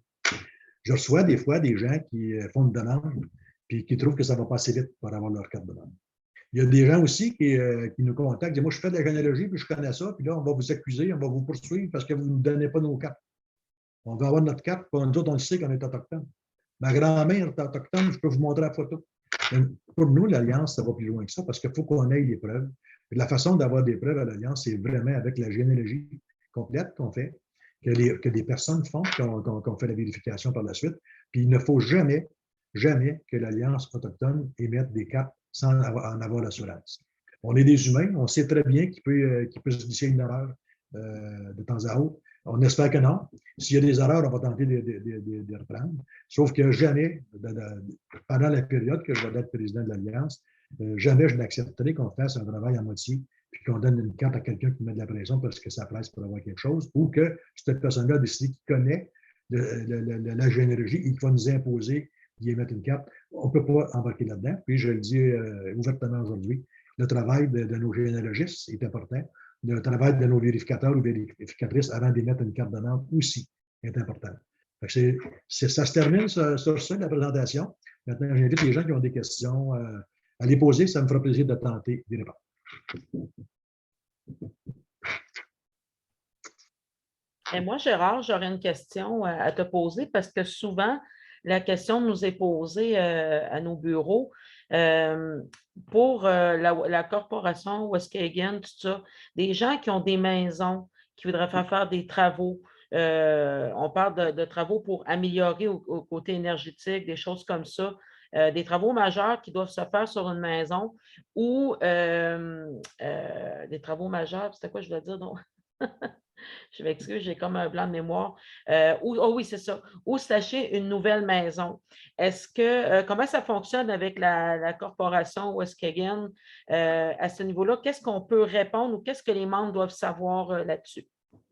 Je reçois des fois des gens qui font une demande puis qui trouvent que ça va passer vite pour avoir leur carte de membre. Il y a des gens aussi qui nous contactent, disent, moi, je fais de la généalogie, puis je connais ça, puis là, on va vous accuser, on va vous poursuivre parce que vous ne nous donnez pas nos cartes. On va avoir notre carte, puis nous autres, on le sait qu'on est autochtone. Ma grand-mère est autochtone, je peux vous montrer la photo. Mais pour nous, l'Alliance, ça va plus loin que ça parce qu'il faut qu'on ait les preuves. Et la façon d'avoir des preuves à l'Alliance, c'est vraiment avec la généalogie complète qu'on fait, que des personnes font, qu'on fait la vérification par la suite. Puis il ne faut jamais, jamais que l'Alliance autochtone émette des cartes sans en avoir l'assurance. On est des humains, on sait très bien qu'il peut se glisser une erreur de temps à autre. On espère que non. S'il y a des erreurs, on va tenter de reprendre. Sauf que jamais, pendant la période que je vais être président de l'Alliance, jamais je n'accepterai qu'on fasse un travail à moitié puis qu'on donne une carte à quelqu'un qui met de la pression parce que ça presse pour avoir quelque chose ou que cette personne-là a décidé qu'il connaît la généalogie et qu'il va nous imposer d'y mettre une carte. On ne peut pas embarquer là-dedans. Puis je le dis ouvertement aujourd'hui, le travail de nos généalogistes est important. Le travail de nos vérificateurs ou vérificatrices avant d'émettre une carte de membre aussi est important. Ça se termine sur ça, la présentation. Maintenant, j'invite les gens qui ont des questions à les poser. Ça me fera plaisir de tenter d'y répondre. Et moi, Gérard, j'aurais une question à te poser parce que souvent, la question nous est posée à nos bureaux pour la corporation Weskhagen, tout ça, des gens qui ont des maisons, qui voudraient faire des travaux. On parle de travaux pour améliorer au côté énergétique, des choses comme ça. Des travaux majeurs qui doivent se faire sur une maison ou des travaux majeurs, c'était quoi je voulais dire? Donc? Je m'excuse, j'ai comme un blanc de mémoire. Oh oui, c'est ça. Ou s'acheter une nouvelle maison. Est-ce que comment ça fonctionne avec la corporation Weskhagen à ce niveau-là? Qu'est-ce qu'on peut répondre ou qu'est-ce que les membres doivent savoir là-dessus?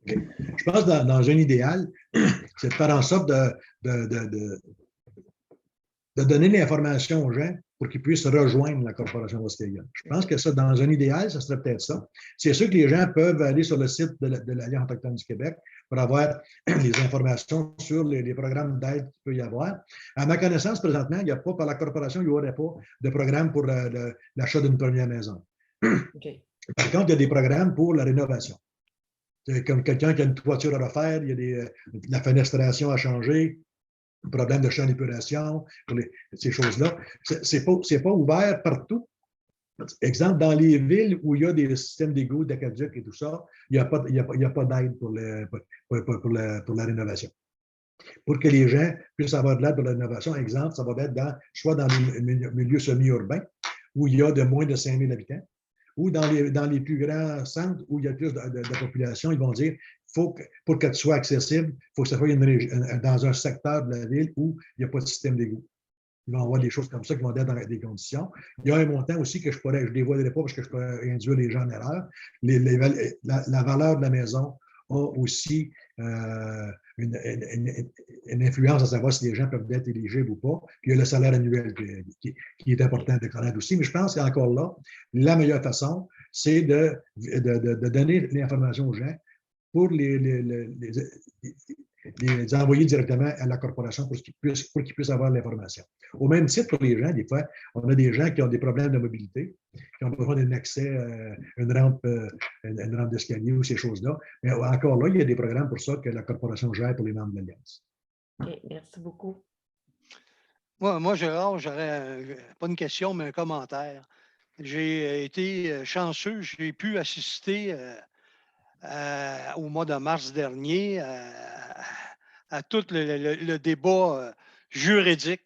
Okay. Je pense que dans un idéal, c'est de faire en sorte de donner l'information aux gens pour qu'ils puissent rejoindre la corporation Weskhagen. Je pense que ça, dans un idéal, ça serait peut-être ça. C'est sûr que les gens peuvent aller sur le site de l'Alliance autochtone du Québec pour avoir les informations sur les programmes d'aide qu'il peut y avoir. À ma connaissance, présentement, il n'y a pas, par la corporation, il n'y aurait pas de programme pour l'achat d'une première maison. Okay. Par contre, il y a des programmes pour la rénovation. C'est comme quelqu'un qui a une toiture à refaire, il y a la fenestration à changer, un problème de champ d'épuration, ces choses-là. C'est pas ouvert partout. Exemple, dans les villes où il y a des systèmes d'égouts, d'aqueduc et tout ça, il n'y a pas d'aide pour la rénovation. Pour que les gens puissent avoir de l'aide pour la rénovation, exemple, ça va être soit dans les milieux semi-urbains, où il y a de moins de 5000 habitants, ou dans les plus grands centres où il y a plus de population, ils vont dire pour que tu sois accessible, il faut que ça soit dans un secteur de la ville où il n'y a pas de système d'égout. Ils vont avoir des choses comme ça qui vont être dans des conditions. Il y a un montant aussi que je ne dévoilerai pas parce que je pourrais induire les gens en erreur. La valeur de la maison a aussi une influence à savoir si les gens peuvent être éligibles ou pas. Puis il y a le salaire annuel qui est important de connaître aussi. Mais je pense qu'encore là, la meilleure façon, c'est de donner l'information aux gens pour les envoyer directement à la corporation pour qu'ils puissent avoir l'information. Au même titre, pour les gens, des fois, on a des gens qui ont des problèmes de mobilité, qui ont besoin d'un accès, une rampe d'escalier ou ces choses-là. Mais encore là, il y a des programmes pour ça que la corporation gère pour les membres de l'Alliance. OK, merci beaucoup. Moi, Gérard, j'aurais pas une question, mais un commentaire. J'ai été chanceux, j'ai pu assister au mois de mars dernier à tout le débat juridique.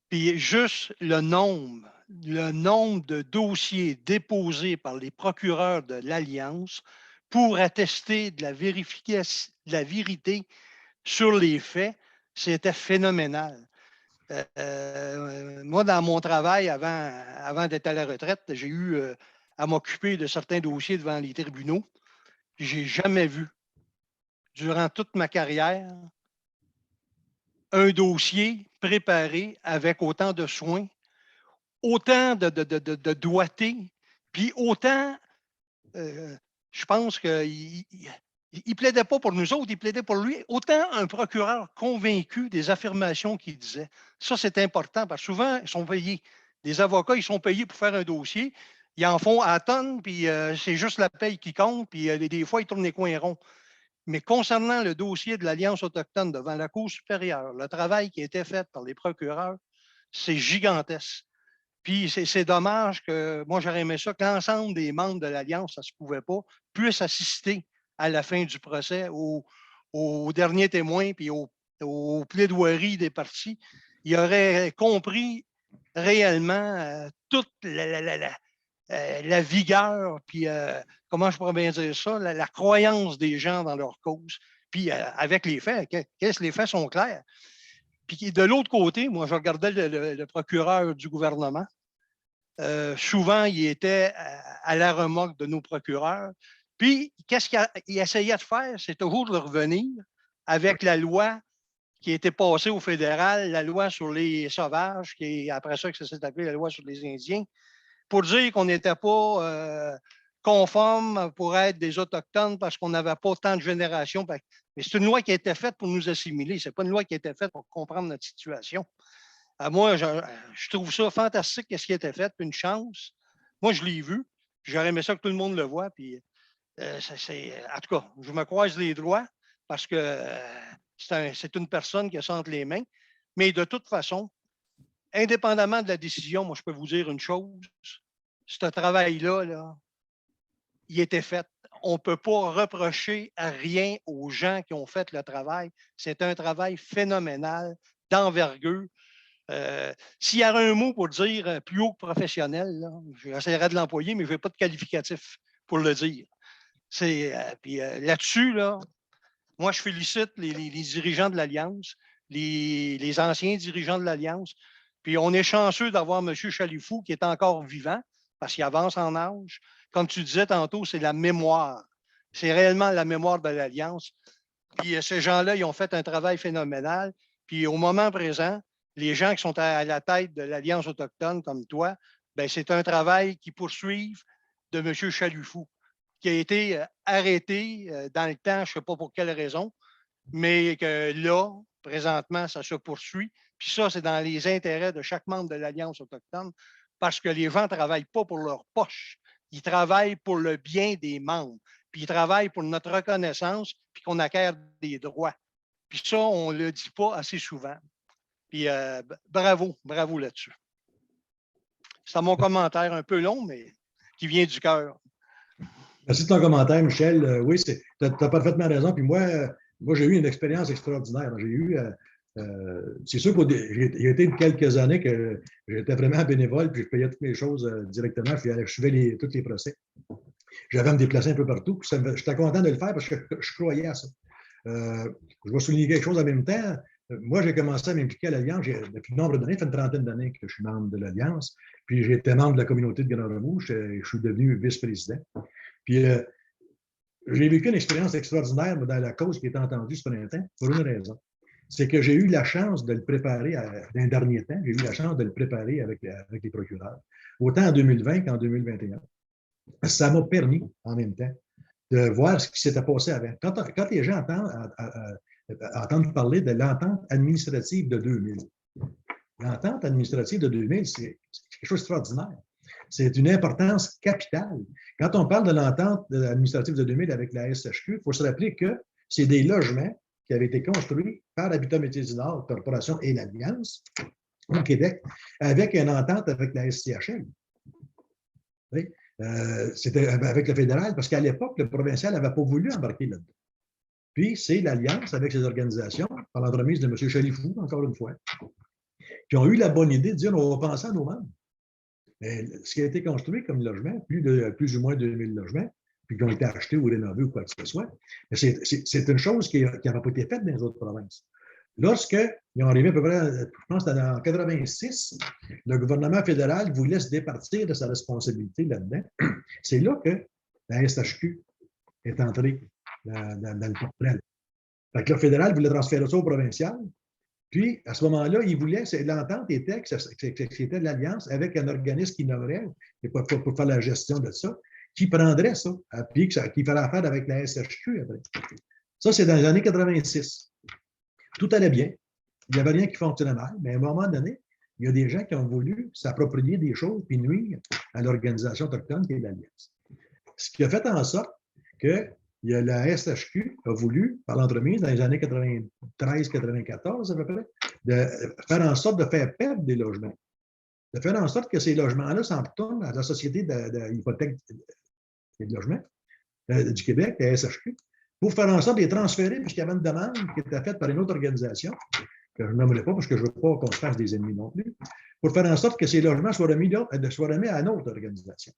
Puis juste le nombre de dossiers déposés par les procureurs de l'Alliance pour attester de la vérification, de la vérité sur les faits, c'était phénoménal. Moi, dans mon travail, avant d'être à la retraite, j'ai eu à m'occuper de certains dossiers devant les tribunaux. Je n'ai jamais vu, durant toute ma carrière, un dossier préparé avec autant de soins, autant de doigté, puis autant, je pense qu'il ne plaidait pas pour nous autres, il plaidait pour lui, autant un procureur convaincu des affirmations qu'il disait. Ça, c'est important, parce que souvent, ils sont payés. Des avocats, ils sont payés pour faire un dossier, Ils en font à tonnes, puis c'est juste la paye qui compte, puis des fois, ils tournent les coins ronds. Mais concernant le dossier de l'Alliance autochtone devant la Cour supérieure, le travail qui a été fait par les procureurs, c'est gigantesque. Puis c'est dommage que, moi, j'aurais aimé ça, que l'ensemble des membres de l'Alliance, ça ne se pouvait pas, puissent assister à la fin du procès aux derniers témoins puis aux plaidoiries des parties. Ils auraient compris réellement toute la vigueur, puis comment je pourrais bien dire ça, la croyance des gens dans leur cause. Puis avec les faits, qu'est-ce que les faits sont clairs. Puis de l'autre côté, moi, je regardais le procureur du gouvernement. Souvent, il était à la remorque de nos procureurs. Puis, qu'est-ce qu'il essayait de faire? C'est toujours de revenir avec la loi qui a été passée au fédéral, la loi sur les sauvages, qui est après ça que ça s'est appelé la loi sur les Indiens, pour dire qu'on n'était pas conforme pour être des Autochtones parce qu'on n'avait pas tant de générations. Mais c'est une loi qui a été faite pour nous assimiler. Ce n'est pas une loi qui a été faite pour comprendre notre situation. Moi, je trouve ça fantastique, ce qui a été fait, puis une chance. Moi, je l'ai vu. J'aurais aimé ça que tout le monde le voit. Puis, en tout cas, je me croise les doigts parce que c'est une personne qui a ça entre les mains. Mais de toute façon, indépendamment de la décision, moi, je peux vous dire une chose. Ce travail-là, là, il était fait. On ne peut pas reprocher rien aux gens qui ont fait le travail. C'est un travail phénoménal, d'envergure. S'il y avait un mot pour dire plus haut que professionnel, j'essaierais de l'employer, mais je n'ai pas de qualificatif pour le dire. Puis là-dessus, là, moi, je félicite les dirigeants de l'Alliance, les anciens dirigeants de l'Alliance. Puis on est chanceux d'avoir M. Chalifou qui est encore vivant parce qu'il avance en âge. Comme tu disais tantôt, c'est la mémoire. C'est réellement la mémoire de l'Alliance. Puis ces gens-là, ils ont fait un travail phénoménal. Puis au moment présent, les gens qui sont à la tête de l'Alliance autochtone comme toi, bien, c'est un travail qui poursuivent de M. Chalifou, qui a été arrêté dans le temps, je ne sais pas pour quelle raison, mais que là, présentement, ça se poursuit. Puis ça, c'est dans les intérêts de chaque membre de l'Alliance autochtone parce que les gens ne travaillent pas pour leur poche. Ils travaillent pour le bien des membres. Puis ils travaillent pour notre reconnaissance puis qu'on acquiert des droits. Puis ça, on ne le dit pas assez souvent. Puis bravo là-dessus. C'est mon commentaire un peu long, mais qui vient du cœur. Merci de ton commentaire, Michel. Oui, tu as parfaitement raison. Puis moi, j'ai eu une expérience extraordinaire. J'ai eu, c'est sûr qu'il y a été quelques années que j'étais vraiment bénévole, puis je payais toutes mes choses directement, puis je suivais tous les procès. J'avais à me déplacer un peu partout, puis j'étais content de le faire parce que je croyais à ça. Je vais souligner quelque chose en même temps. Moi, j'ai commencé à m'impliquer à l'Alliance depuis de nombreuses années, ça fait une trentaine d'années que je suis membre de l'Alliance, puis j'ai été membre de la communauté de Grand-Remous, je suis devenu vice-président. Puis j'ai vécu une expérience extraordinaire dans la cause qui est entendue ce printemps, pour une raison. C'est que j'ai eu la chance de le préparer dans les derniers temps, j'ai eu la chance de le préparer avec les procureurs, autant en 2020 qu'en 2021. Ça m'a permis, en même temps, de voir ce qui s'était passé avant. Quand les gens entendent parler de l'entente administrative de 2000, l'entente administrative de 2000, c'est quelque chose d'extraordinaire. C'est une importance capitale. Quand on parle de l'entente administrative de 2000 avec la SHQ, il faut se rappeler que c'est des logements qui avaient été construits par Habitat Métiers du Nord, Corporation et l'Alliance au Québec, avec une entente avec la SCHL. Oui. C'était avec le fédéral, parce qu'à l'époque, le provincial n'avait pas voulu embarquer là-dedans. Puis, c'est l'Alliance avec ses organisations, par l'entremise de M. Chalifou, encore une fois, qui ont eu la bonne idée de dire on va penser à nos membres. Mais ce qui a été construit comme logement, plus ou moins 2000 logements, puis qui ont été achetés ou rénovés ou quoi que ce soit, c'est une chose qui n'avait pas été faite dans les autres provinces. Lorsqu'ils ont arrivé à peu près, je pense, en 1986, le gouvernement fédéral voulait se départir de sa responsabilité là-dedans. C'est là que la SHQ est entrée dans le portrait. Fait que le fédéral voulait transférer ça au provincial. Puis, à ce moment-là, l'entente était que c'était de l'Alliance avec un organisme qui nommerait, pour faire la gestion de ça, qui prendrait ça, puis qu'il fallait faire avec la SHQ après. Ça, c'est dans les années 86. Tout allait bien. Il n'y avait rien qui fonctionnait mal, mais à un moment donné, il y a des gens qui ont voulu s'approprier des choses puis nuire à l'organisation autochtone qui est l'Alliance. Ce qui a fait en sorte que la SHQ a voulu, par l'entremise, dans les années 93-94 à peu près, de faire en sorte de faire perdre des logements. De faire en sorte que ces logements-là s'en retournent à la Société d'hypothèque et de logement du Québec, la SHQ, pour faire en sorte de les transférer, puisqu'il y avait une demande qui était faite par une autre organisation, que je ne nommerai pas parce que je ne veux pas qu'on se fasse des ennemis non plus, pour faire en sorte que ces logements soient remis à une autre organisation.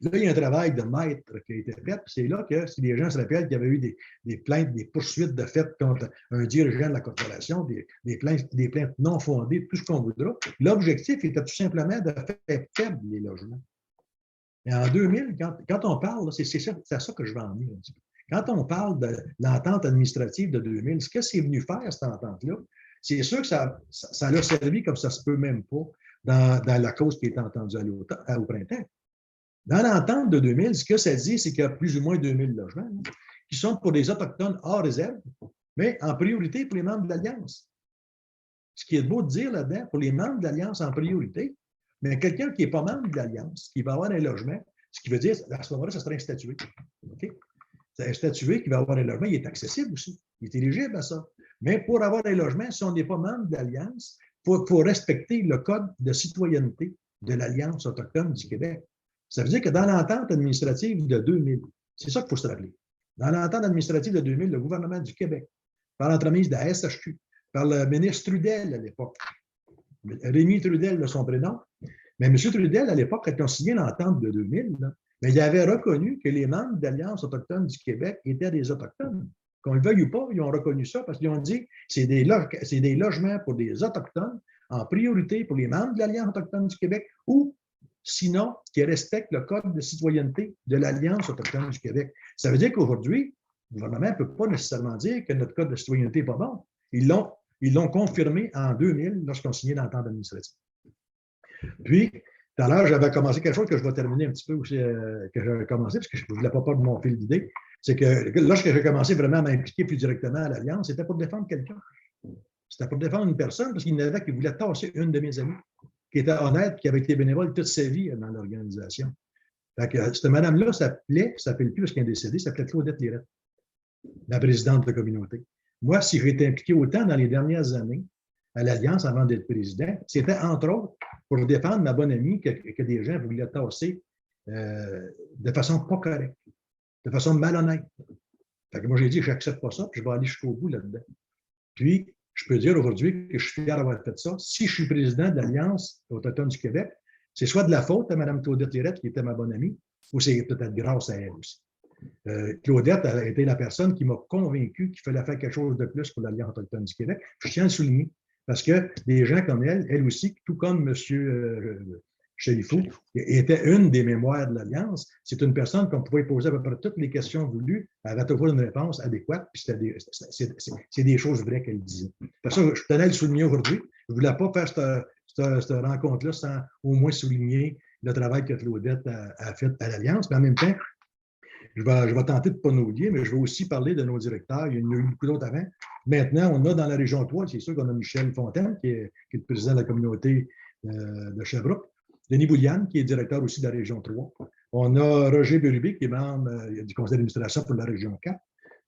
Là, il y a un travail de maître qui a été fait, puis c'est là que, si les gens se rappellent qu'il y avait eu des plaintes, des poursuites de fait contre un dirigeant de la corporation, des plaintes non fondées, tout ce qu'on voudra. L'objectif était tout simplement de faire perdre les logements. Et en 2000, quand on parle, c'est à ça que je vais en venir un petit peu. Quand on parle de l'entente administrative de 2000, ce que c'est venu faire, cette entente-là, c'est sûr que ça l'a servi comme ça se peut même pas dans la cause qui est entendue au printemps. Dans l'entente de 2000, ce que ça dit, c'est qu'il y a plus ou moins 2000 logements qui sont pour des Autochtones hors réserve, mais en priorité pour les membres de l'Alliance. Ce qui est beau de dire là-dedans, pour les membres de l'Alliance en priorité, mais quelqu'un qui n'est pas membre de l'Alliance, qui va avoir un logement, ce qui veut dire, à ce moment-là, ça serait un statué. Okay? C'est un statué qui va avoir un logement, il est accessible aussi. Il est éligible à ça. Mais pour avoir un logement, si on n'est pas membre de l'Alliance, il faut respecter le code de citoyenneté de l'Alliance autochtone du Québec. Ça veut dire que dans l'entente administrative de 2000, c'est ça qu'il faut se rappeler. Dans l'entente administrative de 2000, le gouvernement du Québec, par l'entremise de la SHQ, par le ministre Trudel à l'époque, Rémi Trudel de son prénom, mais M. Trudel, à l'époque, quand ils ont signé l'entente de 2000, mais il avait reconnu que les membres de l'Alliance autochtone du Québec étaient des Autochtones. Qu'on le veuille ou pas, ils ont reconnu ça parce qu'ils ont dit que c'est des logements pour des Autochtones en priorité pour les membres de l'Alliance autochtone du Québec ou sinon qui respectent le code de citoyenneté de l'Alliance autochtone du Québec. Ça veut dire qu'aujourd'hui, le gouvernement ne peut pas nécessairement dire que notre code de citoyenneté n'est pas bon. Ils l'ont confirmé en 2000 lorsqu'on signait l'entente administrative. Puis, tout à l'heure, j'avais commencé quelque chose que je vais terminer un petit peu aussi, que j'avais commencé, parce que je ne voulais pas perdre mon fil d'idée. C'est que lorsque j'ai commencé vraiment à m'impliquer plus directement à l'Alliance, c'était pour défendre quelqu'un. C'était pour défendre une personne, parce qu'il y en avait qui voulait tasser une de mes amies, qui était honnête, qui avait été bénévole toute sa vie dans l'organisation. Cette madame-là ça s'appelle plus parce qu'elle est décédée, ça s'appelait Claudette Lirette, la présidente de la communauté. Moi, si j'ai été impliqué autant dans les dernières années à l'Alliance avant d'être président, c'était entre autres pour défendre ma bonne amie que des gens voulaient tasser de façon pas correcte, de façon malhonnête. Moi, j'ai dit, je n'accepte pas ça, puis je vais aller jusqu'au bout là-dedans. Puis, je peux dire aujourd'hui que je suis fier d'avoir fait ça. Si je suis président de l'Alliance autochtone du Québec, c'est soit de la faute à Mme Claudette Lirette, qui était ma bonne amie, ou c'est peut-être grâce à elle aussi. Claudette a été la personne qui m'a convaincu qu'il fallait faire quelque chose de plus pour l'Alliance autochtone du Québec. Je tiens à le souligner, parce que des gens comme elle aussi, tout comme M. Chalifou, était une des mémoires de l'Alliance. C'est une personne qu'on pouvait poser à peu près toutes les questions voulues, elle avait toujours une réponse adéquate, puis c'est des choses vraies qu'elle disait. Pour ça, je tenais à le souligner aujourd'hui. Je ne voulais pas faire cette rencontre-là sans au moins souligner le travail que Claudette a fait à l'Alliance. Mais en même temps, je vais tenter de ne pas nous oublier, mais je vais aussi parler de nos directeurs. Il y en a eu beaucoup d'autres avant. Maintenant, on a dans la région 3, c'est sûr qu'on a Michel Fontaine, qui est le président de la communauté de Sherbrooke. Denis Bouliane, qui est directeur aussi de la région 3. On a Roger Berubé, qui est membre du conseil d'administration pour la région 4.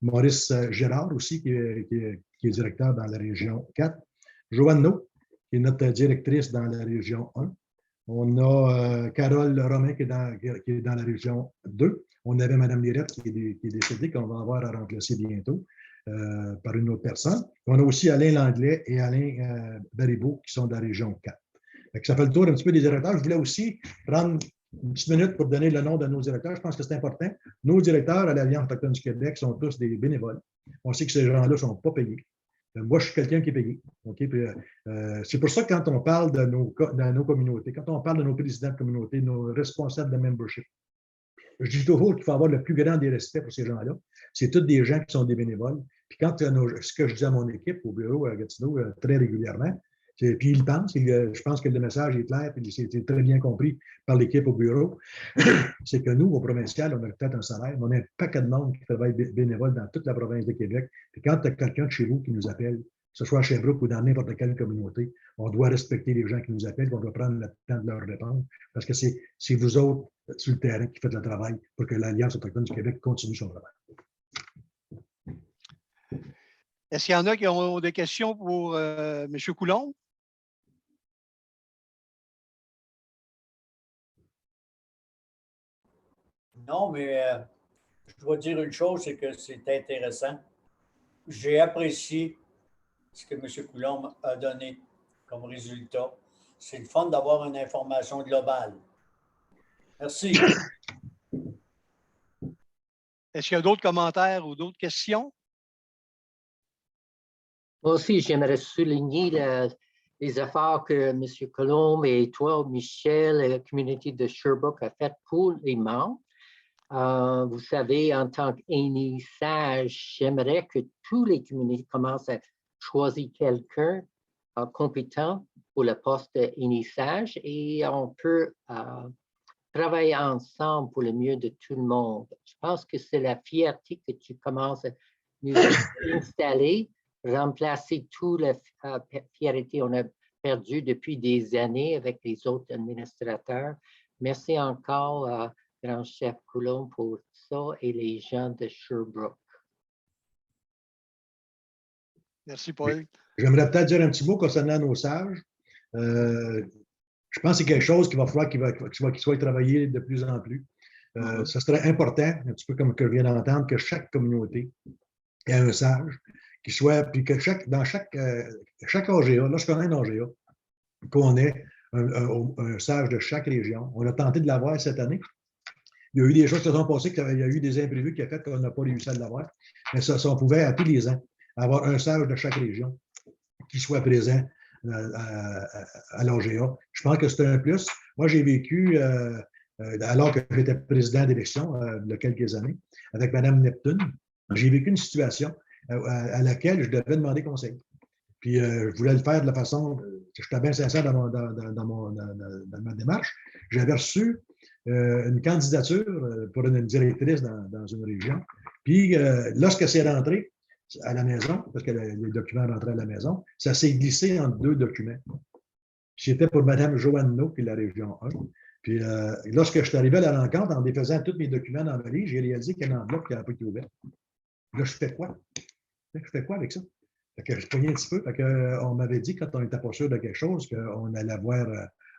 Maurice Gérard aussi, qui est directeur dans la région 4. Joanne No, qui est notre directrice dans la région 1. On a Carole Romain, qui est dans la région 2. On avait Mme Lirette, qui est décédée, qu'on va avoir à remplacer bientôt par une autre personne. On a aussi Alain Langlais et Alain Baribeau, qui sont dans la région 4. Ça fait le tour un petit peu des directeurs. Je voulais aussi prendre une petite minute pour donner le nom de nos directeurs. Je pense que c'est important. Nos directeurs à l'Alliance autochtone du Québec sont tous des bénévoles. On sait que ces gens-là ne sont pas payés. Moi, je suis quelqu'un qui est payé. Okay? Puis, c'est pour ça que quand on parle de nos communautés, quand on parle de nos présidents de communauté, nos responsables de membership, je dis toujours qu'il faut avoir le plus grand des respects pour ces gens-là. C'est tous des gens qui sont des bénévoles. Puis quand ce que je dis à mon équipe au bureau à Gatineau très régulièrement, puis ils pensent, je pense que le message est clair, puis c'est très bien compris par l'équipe au bureau, c'est que nous, au provincial, on a peut-être un salaire, mais on a un paquet de monde qui travaille bénévole dans toute la province de Québec. Puis quand tu as quelqu'un de chez vous qui nous appelle, ce soit à Sherbrooke ou dans n'importe quelle communauté. On doit respecter les gens qui nous appellent, on doit prendre le temps de leur répondre, parce que c'est vous autres sur le terrain qui faites le travail pour que l'Alliance autochtone du Québec continue son travail. Est-ce qu'il y en a qui ont des questions pour M. Coulombe? Non, mais je dois dire une chose, c'est que c'est intéressant. J'ai apprécié ce que M. Coulombe a donné comme résultat. C'est le fun d'avoir une information globale. Merci. Est-ce qu'il y a d'autres commentaires ou d'autres questions? Moi aussi, j'aimerais souligner les efforts que M. Coulombe et toi, Michel, et la communauté de Sherbrooke a fait pour les membres. Vous savez, en tant qu'aîné sage, j'aimerais que tous les communautés commencent à choisir quelqu'un compétent pour le poste d'aîné sage et on peut travailler ensemble pour le mieux de tout le monde. Je pense que c'est la fierté que tu commences à nous installer, remplacer toute la fierté qu'on a perdue depuis des années avec les autres administrateurs. Merci encore, grand chef Coulombe, pour ça et les gens de Sherbrooke. Merci, Paul. J'aimerais peut-être dire un petit mot concernant nos sages. Je pense que c'est quelque chose qu'il va falloir qu'il soit travaillé de plus en plus. Ce serait important, un petit peu comme que je viens d'entendre, que chaque communauté ait un sage, puis que dans chaque AGA, lorsqu'on a un AGA, qu'on ait un sage de chaque région. On a tenté de l'avoir cette année. Il y a eu des choses qui se sont passées, il y a eu des imprévus qui ont fait qu'on n'a pas réussi à l'avoir. Mais ça, on pouvait à tous les ans avoir un sage de chaque région qui soit présent à l'AGA. Je pense que c'est un plus. Moi, j'ai vécu, alors que j'étais président d'élection il y a quelques années, avec Mme Neptune, j'ai vécu une situation à laquelle je devais demander conseil. Puis je voulais le faire de la façon, j'étais bien sincère dans ma démarche. J'avais reçu une candidature pour une directrice dans une région. Puis lorsque c'est rentré à la maison, parce que les documents rentraient à la maison, ça s'est glissé entre deux documents. C'était pour Mme Joanneau, puis la région 1. Puis lorsque je suis arrivé à la rencontre, en défaisant tous mes documents dans ma valise, j'ai réalisé qu'il y a une enveloppe qui n'a pas été ouverte. Là, je fais quoi? Je fais quoi avec ça? Fait que je pognais un petit peu. Fait que, on m'avait dit, quand on n'était pas sûr de quelque chose, qu'on allait voir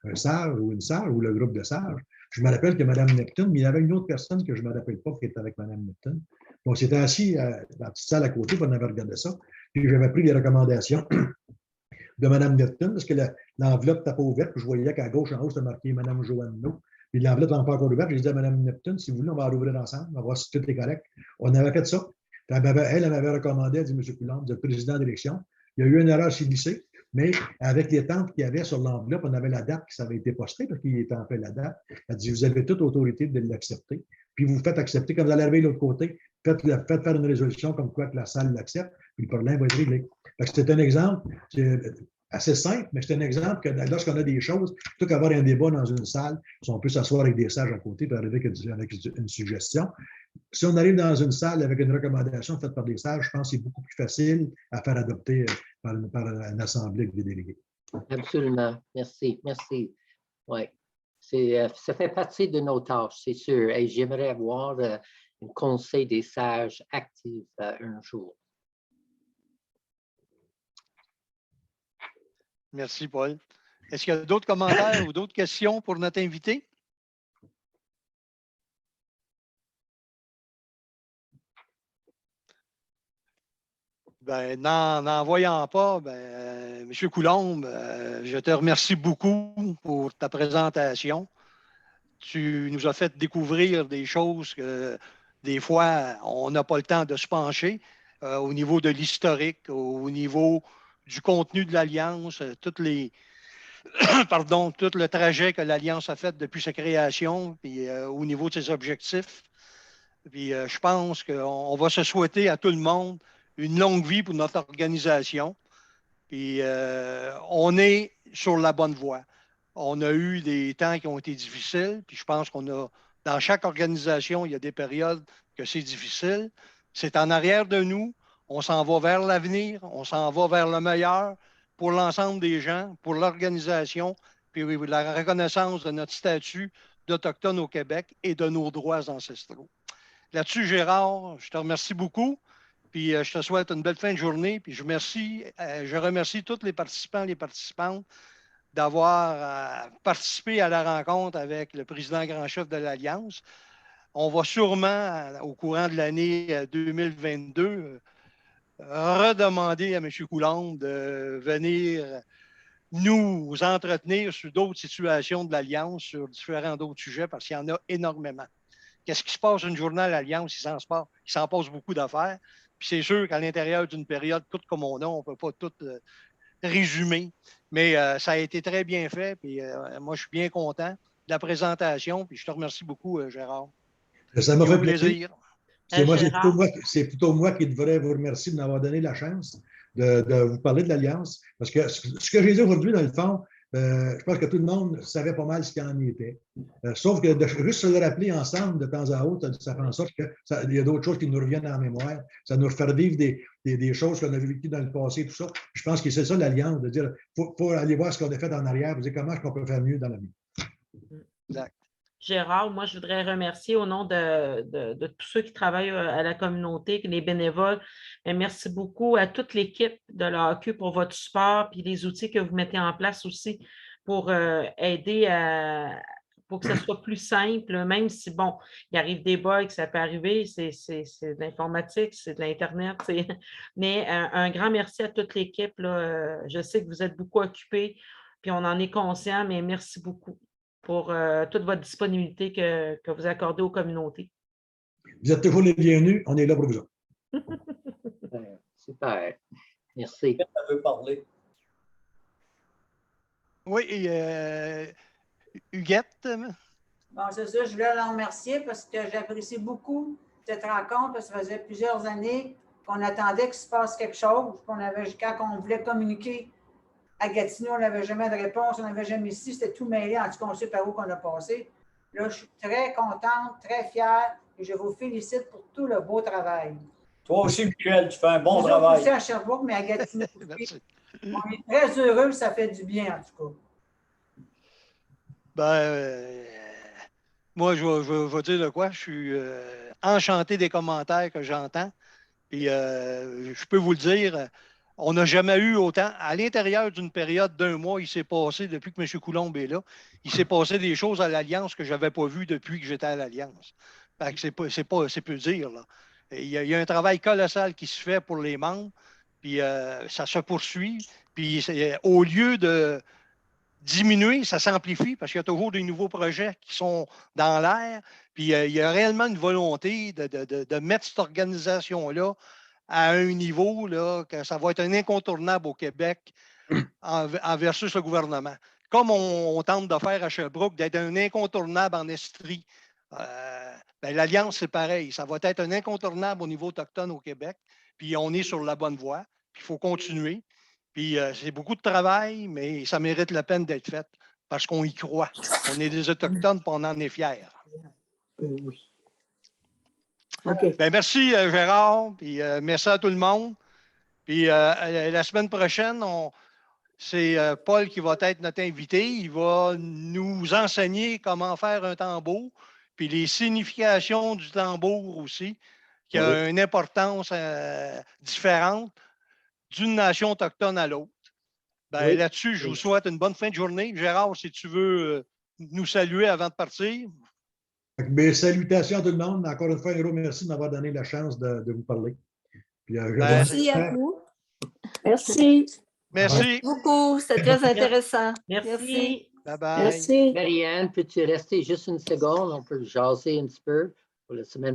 un sage ou une sage ou le groupe de sages. Je me rappelle que Mme Neptune, mais il y avait une autre personne que je ne me rappelle pas qui était avec Mme Neptune. Donc, c'était assis dans la petite salle à côté, puis on avait regardé ça. Puis j'avais pris les recommandations de Mme Neptune, parce que l'enveloppe n'était pas ouverte, puis je voyais qu'à gauche, en haut, c'était marqué Mme Joanneau. Puis l'enveloppe n'était pas encore ouverte. J'ai dit à Mme Neptune, si vous voulez, on va l'ouvrir ensemble, on va voir si tout est correct. On avait fait ça. Elle m'avait recommandé, elle dit, M. Coulombe, vous êtes président d'élection. Il y a eu une erreur sur lycée, mais avec les tentes qu'il y avait sur l'enveloppe, on avait la date qui avait été postée, parce qu'il était en fait la date. Elle dit, vous avez toute autorité de l'accepter. Puis vous faites accepter, quand vous allez arriver de l'autre côté, faites faire une résolution comme quoi que la salle l'accepte, puis le problème va être réglé. C'est un exemple assez simple, mais c'est un exemple que lorsqu'on a des choses, plutôt qu'avoir un débat dans une salle, si on peut s'asseoir avec des sages à côté et arriver avec une suggestion. Si on arrive dans une salle avec une recommandation faite par des sages, je pense que c'est beaucoup plus facile à faire adopter par une assemblée des délégués. Absolument. Merci. Merci. Oui. Ça fait partie de nos tâches, c'est sûr. Et j'aimerais avoir un conseil des sages actif un jour. Merci, Paul. Est-ce qu'il y a d'autres commentaires ou d'autres questions pour notre invité? Ben, n'en voyant pas, M. Coulombe, je te remercie beaucoup pour ta présentation. Tu nous as fait découvrir des choses que des fois, on n'a pas le temps de se pencher au niveau de l'historique, au niveau du contenu de l'Alliance, tout le trajet que l'Alliance a fait depuis sa création, puis au niveau de ses objectifs. Puis je pense qu'on va se souhaiter à tout le monde une longue vie pour notre organisation. Puis on est sur la bonne voie. On a eu des temps qui ont été difficiles, puis je pense dans chaque organisation, il y a des périodes que c'est difficile. C'est en arrière de nous. On s'en va vers l'avenir, on s'en va vers le meilleur pour l'ensemble des gens, pour l'organisation, puis la reconnaissance de notre statut d'Autochtone au Québec et de nos droits ancestraux. Là-dessus, Gérard, je te remercie beaucoup. Puis je te souhaite une belle fin de journée. Puis je remercie tous les participants et les participantes d'avoir participé à la rencontre avec le président grand chef de l'Alliance. On va sûrement, au courant de l'année 2022, redemander à M. Coulombe de venir nous entretenir sur d'autres situations de l'Alliance, sur différents d'autres sujets, parce qu'il y en a énormément. Qu'est-ce qui se passe une journée à l'Alliance? Il s'en passe beaucoup d'affaires. Puis c'est sûr qu'à l'intérieur d'une période toute comme on a, on ne peut pas tout résumer. Mais ça a été très bien fait. Puis moi, je suis bien content de la présentation. Puis je te remercie beaucoup, Gérard. Ça m'a fait plaisir. C'est plutôt moi qui devrais vous remercier de m'avoir donné la chance de vous parler de l'Alliance. Parce que ce que j'ai dit aujourd'hui, dans le fond, je pense que tout le monde savait pas mal ce qu'il en était. Sauf que de juste se le rappeler ensemble de temps à autre, ça fait en sorte qu'il y a d'autres choses qui nous reviennent en mémoire. Ça nous refait vivre des choses qu'on a vécues dans le passé, tout ça. Je pense que c'est ça l'Alliance, de dire faut aller voir ce qu'on a fait en arrière, dire comment est-ce qu'on peut faire mieux dans la vie. Exact. Gérard, moi, je voudrais remercier au nom de tous ceux qui travaillent à la communauté, les bénévoles. Et merci beaucoup à toute l'équipe de l'AQ pour votre support et les outils que vous mettez en place aussi pour aider pour que ce soit plus simple, même si, bon, il arrive des bugs, ça peut arriver, c'est de l'informatique, c'est de l'Internet. Mais un grand merci à toute l'équipe. Je sais que vous êtes beaucoup occupés, puis on en est conscient, mais merci beaucoup pour toute votre disponibilité que vous accordez aux communautés. Vous êtes toujours les bienvenus, on est là pour vous autres. Super. Merci. Ça veut parler. Oui, Huguette. Bon, c'est ça, je voulais la remercier parce que j'apprécie beaucoup cette rencontre, parce que ça faisait plusieurs années qu'on attendait qu'il se passe quelque chose, quand on voulait communiquer à Gatineau, on n'avait jamais de réponse, on n'avait jamais ici, c'était tout mêlé, en tout cas, on sait par où qu'on a passé. Là, je suis très contente, très fière, et je vous félicite pour tout le beau travail. Toi aussi, Michel, tu fais un bon Nous travail. aussi à Sherbrooke, mais à Gatineau aussi. On est très heureux, ça fait du bien, en tout cas. Moi, je vais dire de quoi. Je suis enchanté des commentaires que j'entends. Puis, je peux vous le dire, on n'a jamais eu autant. À l'intérieur d'une période d'1 mois, il s'est passé, depuis que M. Coulombe est là, il s'est passé des choses à l'Alliance que je n'avais pas vues depuis que j'étais à l'Alliance. C'est peu dire, là. Il y a un travail colossal qui se fait pour les membres, puis ça se poursuit. Puis, au lieu de diminuer, ça s'amplifie parce qu'il y a toujours des nouveaux projets qui sont dans l'air. Puis il y a réellement une volonté de mettre cette organisation-là à un niveau là, que ça va être un incontournable au Québec en versus le gouvernement. Comme on tente de faire à Sherbrooke, d'être un incontournable en Estrie. L'Alliance, c'est pareil. Ça va être un incontournable au niveau autochtone au Québec. Puis on est sur la bonne voie. Puis il faut continuer. Puis c'est beaucoup de travail, mais ça mérite la peine d'être fait parce qu'on y croit. On est des Autochtones, puis on en est fiers. Oui. OK. Merci, Gérard, puis merci à tout le monde. Puis la semaine prochaine, c'est Paul qui va être notre invité. Il va nous enseigner comment faire un tambour, puis les significations du tambour aussi, qui a une importance différente d'une nation autochtone à l'autre. Là-dessus, je vous souhaite une bonne fin de journée. Gérard, si tu veux nous saluer avant de partir. Salutations à tout le monde. Encore une fois, un gros merci de m'avoir donné la chance de vous parler. Puis, merci à vous. Merci. Merci beaucoup. C'était très intéressant. Merci. Bye-bye. Merci. Marianne, peux-tu rester juste une seconde? On peut jaser un petit peu pour la semaine